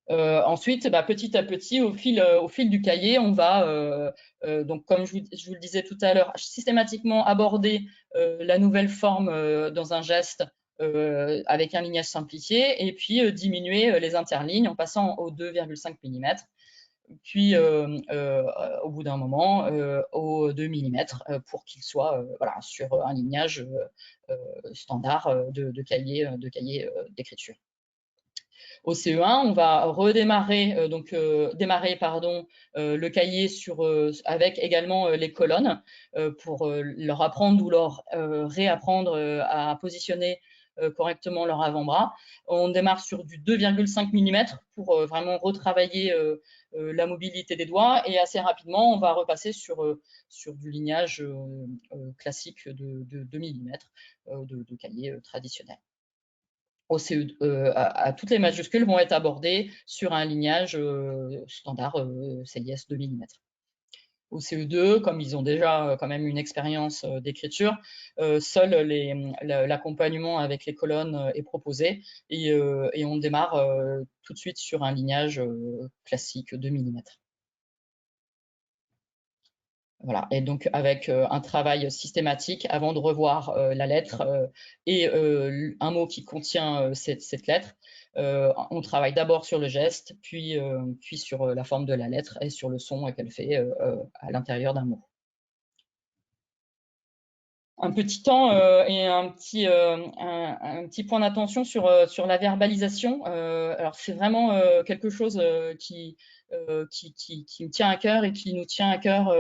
Ensuite, petit à petit, au fil du cahier, on va, donc comme je vous le disais tout à l'heure, systématiquement aborder la nouvelle forme dans un geste avec un lignage simplifié, et puis diminuer les interlignes en passant au 2,5 mm, puis au bout d'un moment au 2 mm pour qu'il soit voilà, sur un lignage standard de cahier d'écriture. Au CE1, on va redémarrer le cahier avec également les colonnes pour leur apprendre ou leur réapprendre à positionner correctement leur avant-bras. On démarre sur du 2,5 mm pour vraiment retravailler la mobilité des doigts, et assez rapidement, on va repasser sur du lignage classique de 2 mm de cahier traditionnel. Au CE, toutes les majuscules vont être abordées sur un lignage standard CIS 2 mm. Au CE2, comme ils ont déjà quand même une expérience d'écriture, seul l'accompagnement avec les colonnes est proposé, et on démarre tout de suite sur un lignage classique 2 mm. Voilà, et donc avec un travail systématique avant de revoir la lettre et un mot qui contient cette lettre. On travaille d'abord sur le geste, puis sur la forme de la lettre et sur le son qu'elle fait à l'intérieur d'un mot. Un petit temps et un petit point d'attention sur la verbalisation. Alors c'est vraiment quelque chose qui me tient à cœur et qui nous tient à cœur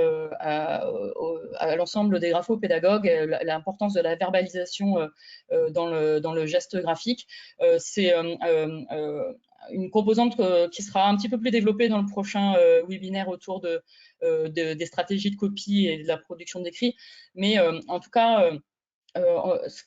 à l'ensemble des graphopédagogues, l'importance de la verbalisation dans le geste graphique. C'est une composante qui sera un petit peu plus développée dans le prochain webinaire autour des stratégies de copie et de la production d'écrit. Mais en tout cas,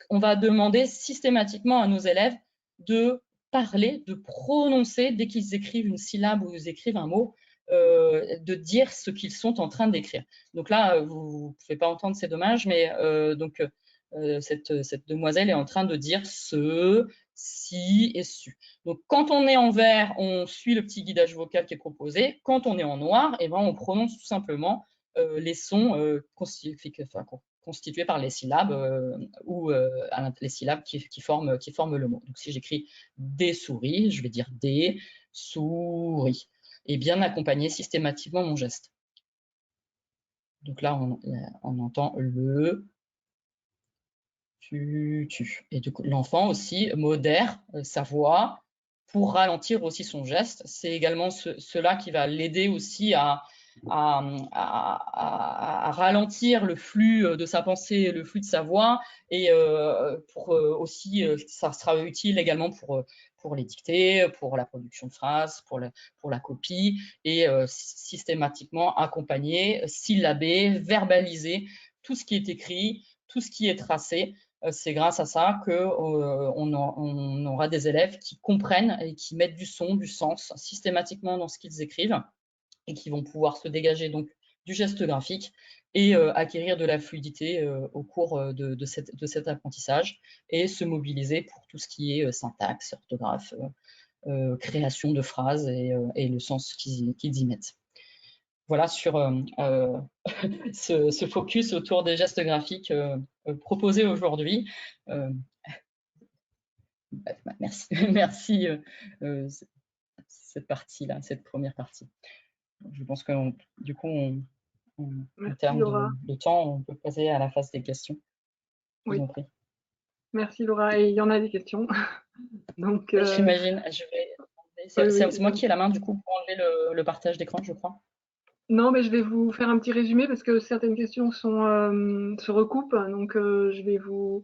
on va demander systématiquement à nos élèves de parler, de prononcer, dès qu'ils écrivent une syllabe ou ils écrivent un mot, de dire ce qu'ils sont en train d'écrire. Donc là, vous ne pouvez pas entendre, c'est dommage, mais cette demoiselle est en train de dire ce, si et su. Donc quand on est en vert, on suit le petit guidage vocal qui est proposé. Quand on est en noir, eh ben, on prononce tout simplement les sons constitués par les syllabes ou les syllabes qui forment le mot. Donc si j'écris des souris, je vais dire des souris, et bien accompagner systématiquement mon geste. Donc là, on entend le tu. Et du coup, l'enfant aussi modère sa voix pour ralentir aussi son geste. C'est également cela qui va l'aider aussi à ralentir le flux de sa pensée, le flux de sa voix, et aussi, ça sera utile également pour les dictées, pour la production de phrases, pour la copie, et systématiquement accompagner, syllaber, verbaliser tout ce qui est écrit, tout ce qui est tracé. C'est grâce à ça qu'on aura des élèves qui comprennent et qui mettent du son, du sens systématiquement dans ce qu'ils écrivent, et qui vont pouvoir se dégager donc du geste graphique et acquérir de la fluidité au cours de cet apprentissage et se mobiliser pour tout ce qui est syntaxe, orthographe, création de phrases et le sens qu'ils y mettent. Voilà sur ce focus autour des gestes graphiques proposés aujourd'hui. Merci, merci cette partie-là, cette première partie. Je pense que du coup, en termes de temps, on peut passer à la phase des questions.
Oui. Merci Laura. Et il y en a des questions. Donc,
j'imagine, c'est moi qui ai la main du coup pour enlever le partage d'écran, je crois.
Non, mais je vais vous faire un petit résumé parce que certaines questions se recoupent. Donc, je vais vous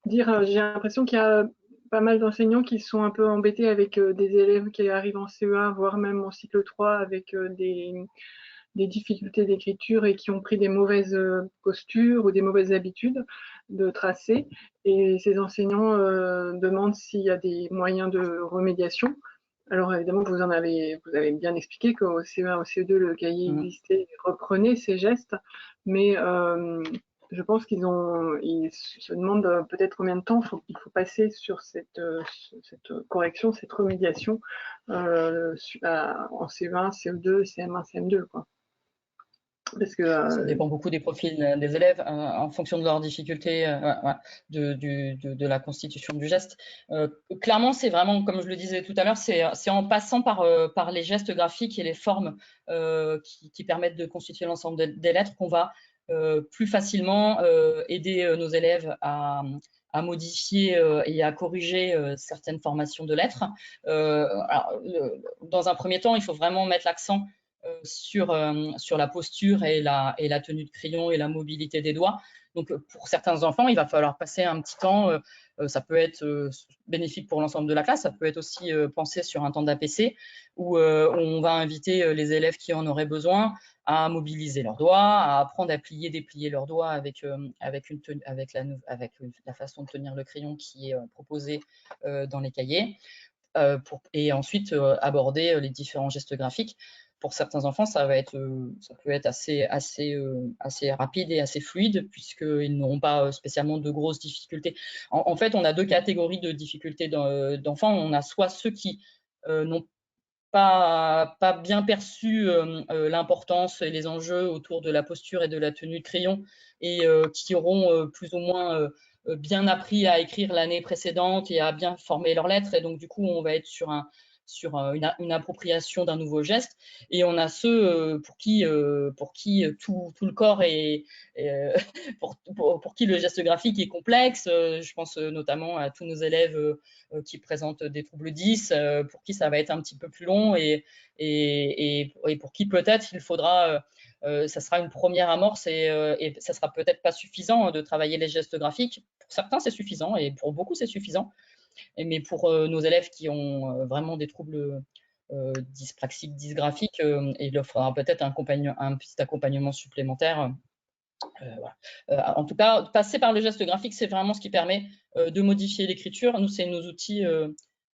dire, j'ai l'impression qu'il y a pas mal d'enseignants qui sont un peu embêtés avec des élèves qui arrivent en CE1, voire même en cycle 3 avec des difficultés d'écriture et qui ont pris des mauvaises postures ou des mauvaises habitudes de tracé. Et ces enseignants demandent s'il y a des moyens de remédiation. Alors évidemment, vous avez bien expliqué qu'au CE1, au CE2, le cahier existait et reprenait ces gestes, mais je pense qu'ils se demandent peut-être combien de temps il faut passer sur cette correction, cette remédiation en CE1, CE2, CM1, CM2, quoi. Parce que,
ça dépend beaucoup des profils des élèves en fonction de leur difficulté de la constitution du geste. Clairement, c'est vraiment, comme je le disais tout à l'heure, c'est en passant par les gestes graphiques et les formes qui permettent de constituer l'ensemble des lettres qu'on va plus facilement aider nos élèves à modifier et à corriger certaines formations de lettres. Alors, dans un premier temps, il faut vraiment mettre l'accent sur la posture et la tenue de crayon et la mobilité des doigts. Donc, pour certains enfants, il va falloir passer un petit temps. Ça peut être bénéfique pour l'ensemble de la classe. Ça peut être aussi pensé sur un temps d'APC où on va inviter les élèves qui en auraient besoin à mobiliser leurs doigts, à apprendre à plier, déplier leurs doigts avec la façon de tenir le crayon qui est proposée dans les cahiers. Et ensuite aborder les différents gestes graphiques. Pour certains enfants, ça peut être assez rapide et assez fluide puisqu'ils n'auront pas spécialement de grosses difficultés. En fait, on a deux catégories de difficultés d'enfants. On a soit ceux qui n'ont pas bien perçu l'importance et les enjeux autour de la posture et de la tenue de crayon et qui auront plus ou moins bien appris à écrire l'année précédente et à bien former leurs lettres. Et donc, du coup, on va être sur une appropriation d'un nouveau geste. Et on a ceux pour qui tout le corps est pour qui le geste graphique est complexe. Je pense notamment à tous nos élèves qui présentent des troubles 10, pour qui ça va être un petit peu plus long et pour qui peut-être il faudra ça sera une première amorce et ça sera peut-être pas suffisant de travailler les gestes graphiques. Pour certains, c'est suffisant et pour beaucoup, c'est suffisant. Mais pour nos élèves qui ont vraiment des troubles dyspraxiques, dysgraphiques, il leur faudra peut-être un petit accompagnement supplémentaire. Voilà. En tout cas, passer par le geste graphique, c'est vraiment ce qui permet de modifier l'écriture. Nous, c'est nos outils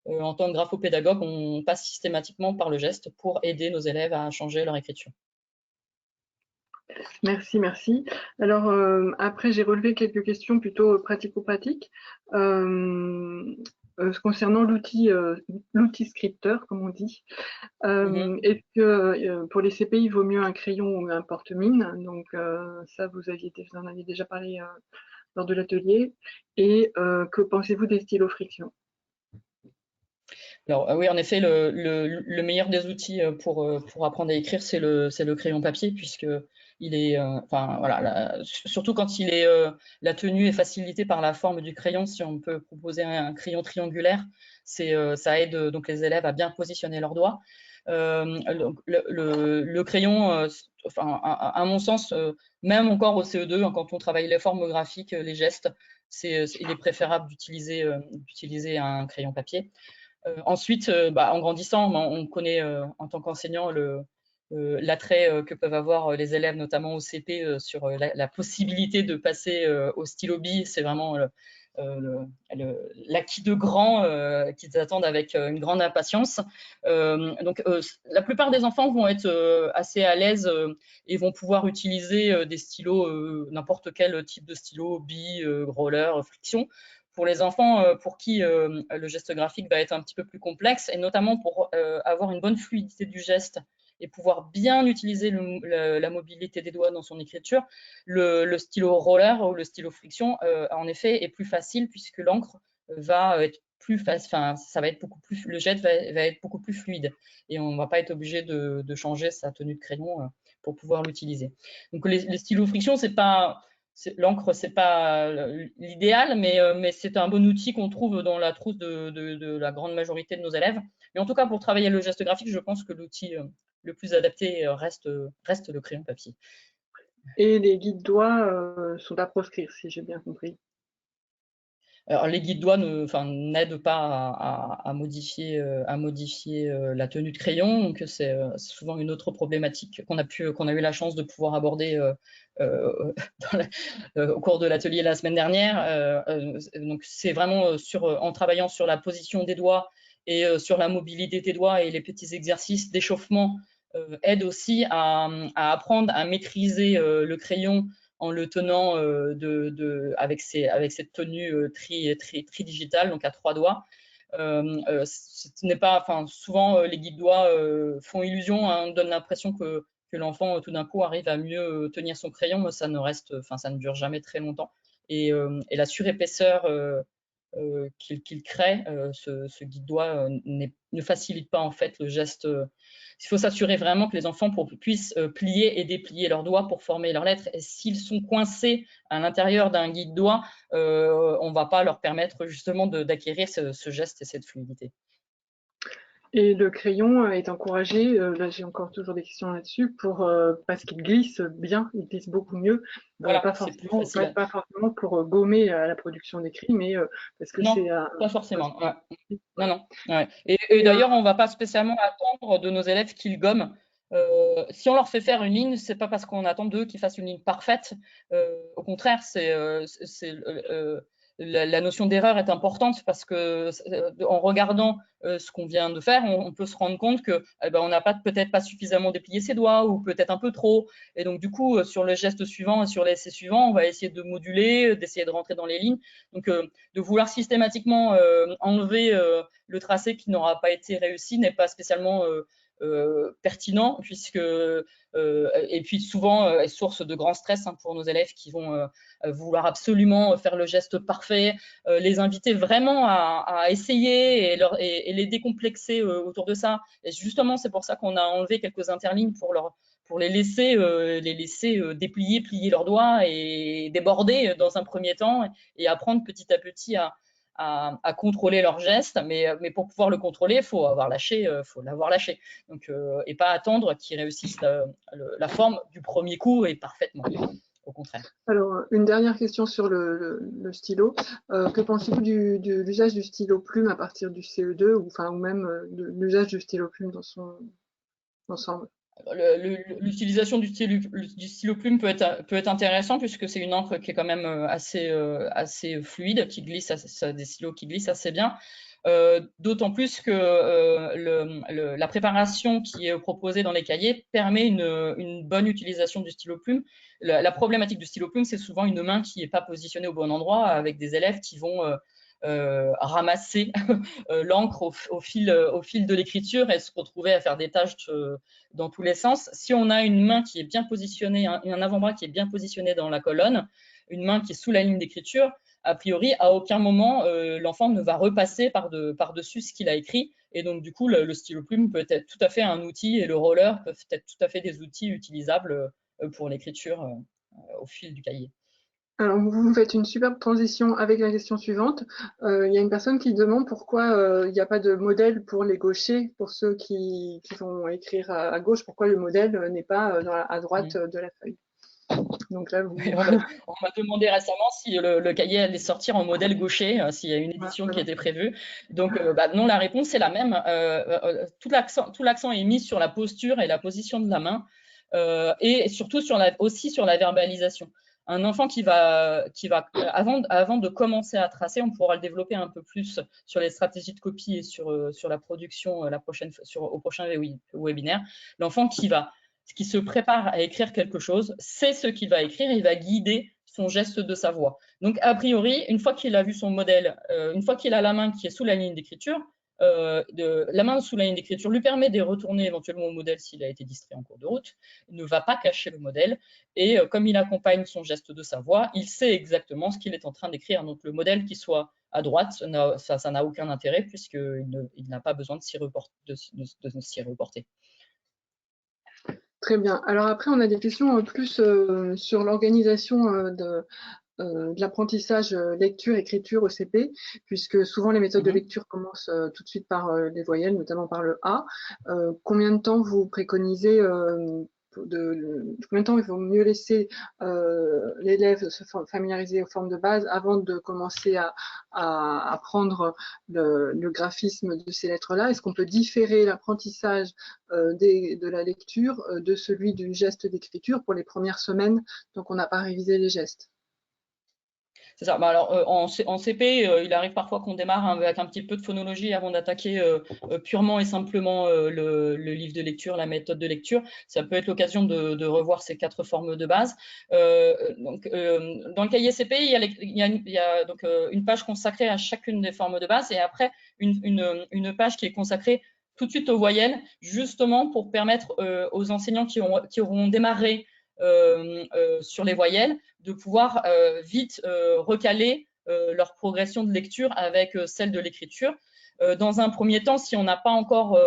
en tant que graphopédagogue, on passe systématiquement par le geste pour aider nos élèves à changer leur écriture.
Merci, merci. Alors, après, j'ai relevé quelques questions plutôt pratico-pratiques. Concernant l'outil scripteur, comme on dit. Est-ce que pour les CP, il vaut mieux un crayon ou un porte-mine? Donc, ça, vous en aviez déjà parlé lors de l'atelier. Et que pensez-vous des stylos friction?
Alors oui, en effet, le meilleur des outils pour apprendre à écrire, c'est le crayon papier, puisque il est, enfin voilà, surtout quand la tenue est facilitée par la forme du crayon. Si on peut proposer un crayon triangulaire, ça aide donc les élèves à bien positionner leurs doigts. Le crayon, enfin, à mon sens, même encore au CE2, quand on travaille les formes graphiques, les gestes, il est préférable d'utiliser un crayon papier. Ensuite, en grandissant, on connaît en tant qu'enseignant l'attrait que peuvent avoir les élèves, notamment au CP, sur la possibilité de passer au stylo bille. C'est vraiment l'acquis de grands qu'ils attendent avec une grande impatience. Donc, la plupart des enfants vont être assez à l'aise et vont pouvoir utiliser des stylos, n'importe quel type de stylo, bille, roller, friction. Pour les enfants pour qui le geste graphique va être un petit peu plus complexe, et notamment pour avoir une bonne fluidité du geste et pouvoir bien utiliser la mobilité des doigts dans son écriture, le stylo roller ou le stylo friction, en effet, est plus facile puisque l'encre va être plus facile, enfin, ça va être beaucoup plus, le jet va être beaucoup plus fluide et on ne va pas être obligé de changer sa tenue de crayon pour pouvoir l'utiliser. Donc les stylos friction, c'est pas l'encre, c'est pas l'idéal, mais c'est un bon outil qu'on trouve dans la trousse de la grande majorité de nos élèves. Mais en tout cas, pour travailler le geste graphique, je pense que l'outil le plus adapté reste le crayon papier.
Et les guides doigts sont à proscrire, si j'ai bien compris.
Alors, les guides doigts n'aident pas à modifier la tenue de crayon, donc c'est souvent une autre problématique qu'on a eu la chance de pouvoir aborder au cours de l'atelier la semaine dernière. Donc c'est vraiment en travaillant sur la position des doigts et sur la mobilité des doigts, et les petits exercices d'échauffement aident aussi à apprendre à maîtriser le crayon en le tenant avec cette tenue tri-digitale, donc à 3 doigts. Ce n'est pas, souvent les guides doigts font illusion, hein, donnent l'impression que l'enfant tout d'un coup arrive à mieux tenir son crayon, mais ça ne dure jamais très longtemps. Et la surépaisseur qu'il crée, ce guide doigt, ne facilite pas en fait le geste. Il faut s'assurer vraiment que les enfants puissent plier et déplier leurs doigts pour former leurs lettres. Et s'ils sont coincés à l'intérieur d'un guide doigt, on ne va pas leur permettre justement d'acquérir ce geste et cette fluidité.
Et le crayon est encouragé, là j'ai encore toujours des questions là-dessus, parce qu'il glisse bien, il glisse beaucoup mieux,
Voilà,
pas
c'est plus
forcément,
facile.
pas forcément pour gommer la production d'écrit, mais parce que
Non,
c'est
pas forcément. Ouais. Non. Ouais. Et
Et,
d'ailleurs, on ne va pas spécialement attendre de nos élèves qu'ils gomment. Si on leur fait faire une ligne, c'est pas parce qu'on attend d'eux qu'ils fassent une ligne parfaite. Au contraire, la notion d'erreur est importante parce que en regardant ce qu'on vient de faire, on peut se rendre compte que on n'a peut-être pas suffisamment déplié ses doigts ou peut-être un peu trop. Et donc du coup, sur le geste suivant et sur l'essai suivant, on va essayer de moduler, d'essayer de rentrer dans les lignes. Donc de vouloir systématiquement enlever le tracé qui n'aura pas été réussi n'est pas spécialement pertinent, puisque et puis souvent est source de grand stress pour nos élèves qui vont vouloir absolument faire le geste parfait, les inviter vraiment à essayer et les décomplexer autour de ça. Et justement, c'est pour ça qu'on a enlevé quelques interlignes pour les laisser déplier, plier leurs doigts et déborder dans un premier temps et apprendre petit à petit à contrôler leurs gestes, mais pour pouvoir le contrôler, il faut l'avoir lâché. Donc, et pas attendre qu'ils réussissent la forme du premier coup et parfaitement, au contraire.
Alors, une dernière question sur le stylo. Que pensez-vous de l'usage du stylo plume à partir du CE2 ou même de l'usage du stylo plume dans son ensemble?
L'utilisation du stylo plume peut être intéressant puisque c'est une encre qui est quand même assez fluide, qui glisse, des stylos qui glissent assez bien. D'autant plus que la préparation qui est proposée dans les cahiers permet une bonne utilisation du stylo plume. La problématique du stylo plume, c'est souvent une main qui n'est pas positionnée au bon endroit, avec des élèves qui vont ramasser l'encre au fil de l'écriture et se retrouver à faire des tâches dans tous les sens. Si on a une main qui est bien positionnée, un avant-bras qui est bien positionné dans la colonne, une main qui est sous la ligne d'écriture, a priori, à aucun moment, l'enfant ne va repasser par-dessus ce qu'il a écrit. Et donc, du coup, le stylo plume peut être tout à fait un outil et le roller peuvent être tout à fait des outils utilisables pour l'écriture au fil du cahier.
Alors, vous faites une superbe transition avec la question suivante. Il y a une personne qui demande pourquoi il n'y a pas de modèle pour les gauchers, pour ceux qui vont écrire à gauche, pourquoi le modèle n'est pas à droite de la feuille. Donc là, vous...
On m'a demandé récemment si le cahier allait sortir en modèle gaucher, s'il y a une édition qui était prévue. Donc, non, la réponse est la même. Tout l'accent est mis sur la posture et la position de la main, et surtout aussi sur la verbalisation. Un enfant qui va avant de commencer à tracer, on pourra le développer un peu plus sur les stratégies de copie et sur la production au prochain webinaire. L'enfant qui se prépare à écrire quelque chose, sait ce qu'il va écrire et il va guider son geste de sa voix. Donc, a priori, une fois qu'il a vu son modèle, une fois qu'il a la main qui est sous la ligne d'écriture, la main sous la ligne d'écriture lui permet de retourner éventuellement au modèle s'il a été distrait en cours de route, il ne va pas cacher le modèle, et comme il accompagne son geste de sa voix, il sait exactement ce qu'il est en train d'écrire. Donc, le modèle qui soit à droite, ça n'a aucun intérêt puisqu'il n'a pas besoin de s'y reporter.
Très bien. Alors après, on a des questions plus sur l'organisation de l'apprentissage lecture-écriture au CP, puisque souvent les méthodes de lecture commencent tout de suite par les voyelles, notamment par le A. Combien de temps vous préconisez combien de temps il vaut mieux laisser l'élève se familiariser aux formes de base avant de commencer à apprendre le graphisme de ces lettres-là? Est-ce qu'on peut différer l'apprentissage de la lecture de celui du geste d'écriture pour les premières semaines, donc on n'a pas révisé les gestes?
C'est ça. Bah alors, en CP, il arrive parfois qu'on démarre avec un petit peu de phonologie avant d'attaquer purement et simplement le livre de lecture, la méthode de lecture. Ça peut être l'occasion de revoir ces 4 formes de base. Dans le cahier CP, il y a donc une page consacrée à chacune des formes de base, et après une page qui est consacrée tout de suite aux voyelles, justement pour permettre aux enseignants qui auront démarré sur les voyelles, de pouvoir vite recaler leur progression de lecture avec celle de l'écriture. Dans un premier temps, si on n'a pas encore,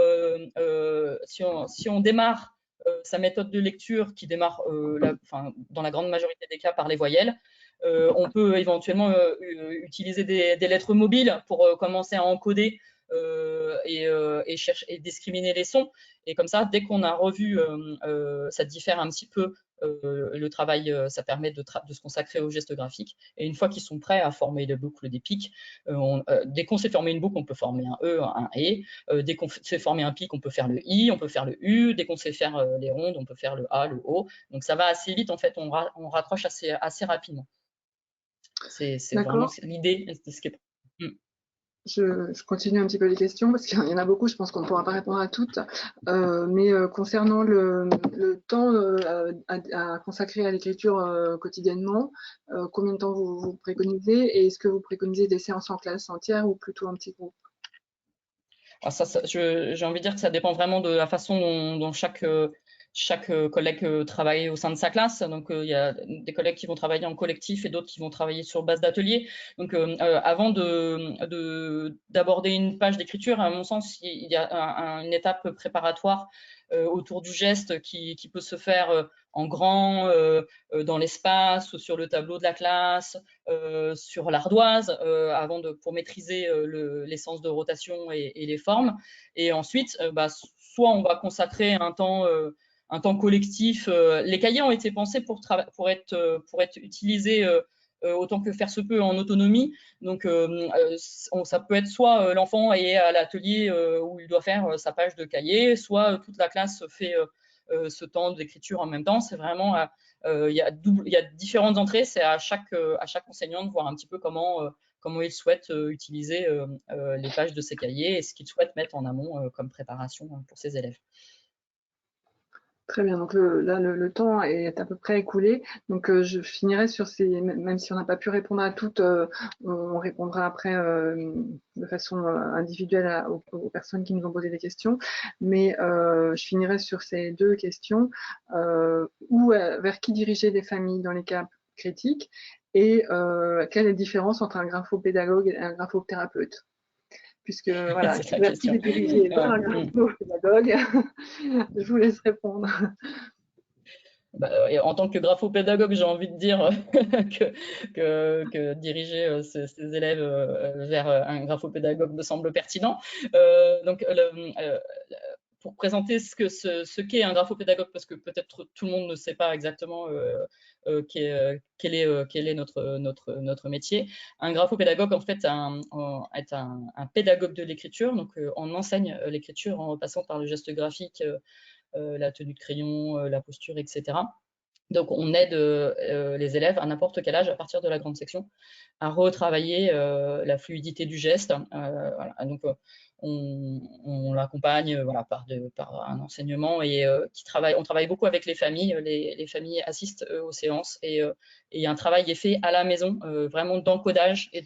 si on démarre sa méthode de lecture qui démarre dans la grande majorité des cas par les voyelles, on peut éventuellement utiliser des lettres mobiles pour commencer à encoder et discriminer les sons. Et comme ça, dès qu'on a revu, ça diffère un petit peu le travail, ça permet de se consacrer aux gestes graphiques. Et une fois qu'ils sont prêts à former les boucles des pics, dès qu'on sait former une boucle, on peut former un E, un E. Dès qu'on sait former un pic, on peut faire le I, on peut faire le U. Dès qu'on sait faire les rondes, on peut faire le A, le O. Donc ça va assez vite, en fait, on raccroche assez rapidement. C'est vraiment l'idée de ce qui est.
Je continue un petit peu les questions parce qu'il y en a beaucoup, je pense qu'on ne pourra pas répondre à toutes. Mais concernant le temps à consacrer à l'écriture quotidiennement, combien de temps vous préconisez, et est-ce que vous préconisez des séances en classe entière ou plutôt un petit groupe?
Alors j'ai envie de dire que ça dépend vraiment de la façon dont chaque collègue travaille au sein de sa classe. Donc, il y a des collègues qui vont travailler en collectif et d'autres qui vont travailler sur base d'atelier. Donc, avant d'aborder une page d'écriture, à mon sens, il y a une étape préparatoire autour du geste qui peut se faire en grand, dans l'espace, sur le tableau de la classe, sur l'ardoise, pour maîtriser les sens de rotation et les formes. Et ensuite, soit on va consacrer un temps collectif. Les cahiers ont été pensés pour être utilisés autant que faire se peut en autonomie. Donc, ça peut être soit l'enfant est à l'atelier où il doit faire sa page de cahier, soit toute la classe fait ce temps d'écriture en même temps. C'est vraiment, il y a différentes entrées. C'est à chaque enseignant de voir un petit peu comment il souhaite utiliser les pages de ses cahiers et ce qu'il souhaite mettre en amont comme préparation pour ses élèves.
Très bien, donc là le temps est à peu près écoulé, donc je finirai sur même si on n'a pas pu répondre à toutes, on répondra après de façon individuelle aux personnes qui nous ont posé des questions, mais je finirai sur ces 2 questions. Vers qui diriger les familles dans les cas critiques, et quelle est la différence entre un graphopédagogue et un graphothérapeute? Puisque voilà, vers qui diriger vers un graphopédagogue? Je vous laisse répondre.
En tant que graphopédagogue, j'ai envie de dire que diriger ses élèves vers un graphopédagogue me semble pertinent. Donc, pour présenter ce qu'est un graphopédagogue, parce que peut-être tout le monde ne sait pas exactement quel est notre métier. Un graphopédagogue, en fait, est un pédagogue de l'écriture. Donc, on enseigne l'écriture en passant par le geste graphique, la tenue de crayon, la posture, etc. Donc, on aide les élèves à n'importe quel âge, à partir de la grande section, à retravailler la fluidité du geste. Voilà. Donc, on l'accompagne voilà, par un enseignement et on travaille beaucoup avec les familles. Les familles assistent aux séances et un travail est fait à la maison, vraiment d'encodage et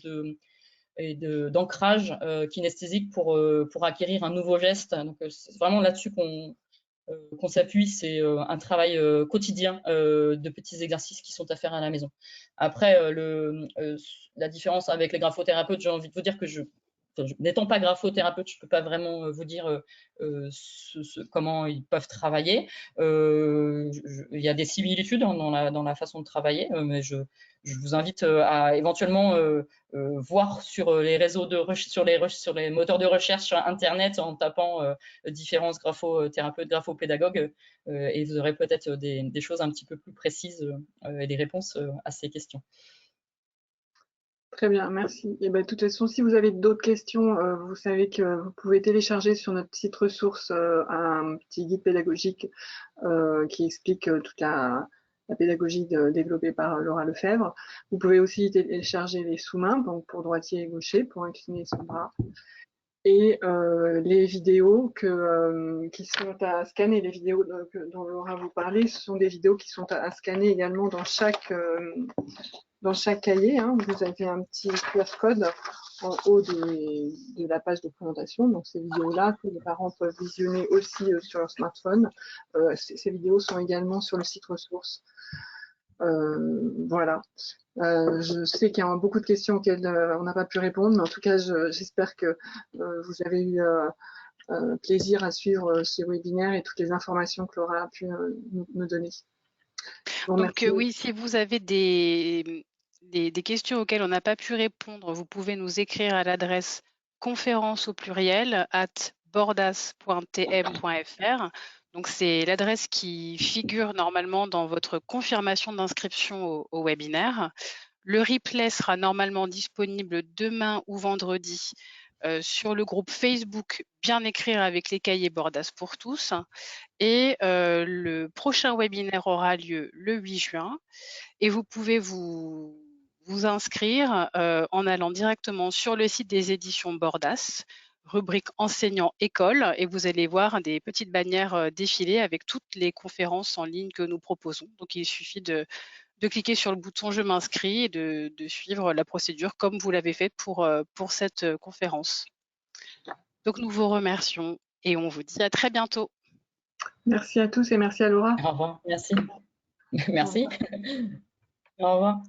d'ancrage kinesthésique pour acquérir un nouveau geste. Donc, c'est vraiment là-dessus qu'on s'appuie, c'est un travail quotidien de petits exercices qui sont à faire à la maison. Après, la différence avec les graphothérapeutes, j'ai envie de vous dire que n'étant pas graphothérapeute, je ne peux pas vraiment vous dire comment ils peuvent travailler. Il y a des similitudes dans la façon de travailler, mais je vous invite à éventuellement voir sur les réseaux sur les moteurs de recherche sur Internet en tapant différents graphothérapeutes, graphopédagogues, et vous aurez peut-être des choses un petit peu plus précises et des réponses à ces questions.
Très bien, merci. Et ben, de toute façon, si vous avez d'autres questions, vous savez que vous pouvez télécharger sur notre site ressource un petit guide pédagogique qui explique toute la pédagogie développée par Laura Lefebvre. Vous pouvez aussi télécharger les sous-mains, donc pour droitier et gaucher, pour incliner son bras. Et les vidéos qui sont à scanner, les vidéos dont Laura vous parlait, ce sont des vidéos qui sont à scanner également dans chaque cahier. Hein. Vous avez un petit QR code en haut de la page de présentation. Donc ces vidéos-là, que les parents peuvent visionner aussi sur leur smartphone. Ces vidéos sont également sur le site ressources. Voilà. Je sais qu'il y a beaucoup de questions auxquelles on n'a pas pu répondre, mais en tout cas, j'espère que vous avez eu plaisir à suivre ce webinaire et toutes les informations que Laura a pu nous donner.
Donc oui, si vous avez des questions auxquelles on n'a pas pu répondre, vous pouvez nous écrire à l'adresse conférence@bordas.tm.fr. Donc c'est l'adresse qui figure normalement dans votre confirmation d'inscription au webinaire. Le replay sera normalement disponible demain ou vendredi sur le groupe Facebook Bien écrire avec les cahiers Bordas pour tous. Et le prochain webinaire aura lieu le 8 juin. Et vous pouvez vous inscrire en allant directement sur le site des éditions Bordas, rubrique enseignants école, et vous allez voir des petites bannières défiler avec toutes les conférences en ligne que nous proposons. Donc il suffit de cliquer sur le bouton je m'inscris et de suivre la procédure comme vous l'avez fait pour cette conférence. Donc nous vous remercions et on vous dit à très bientôt.
Merci à tous et merci à Laura.
Au revoir, merci. Merci. Au revoir.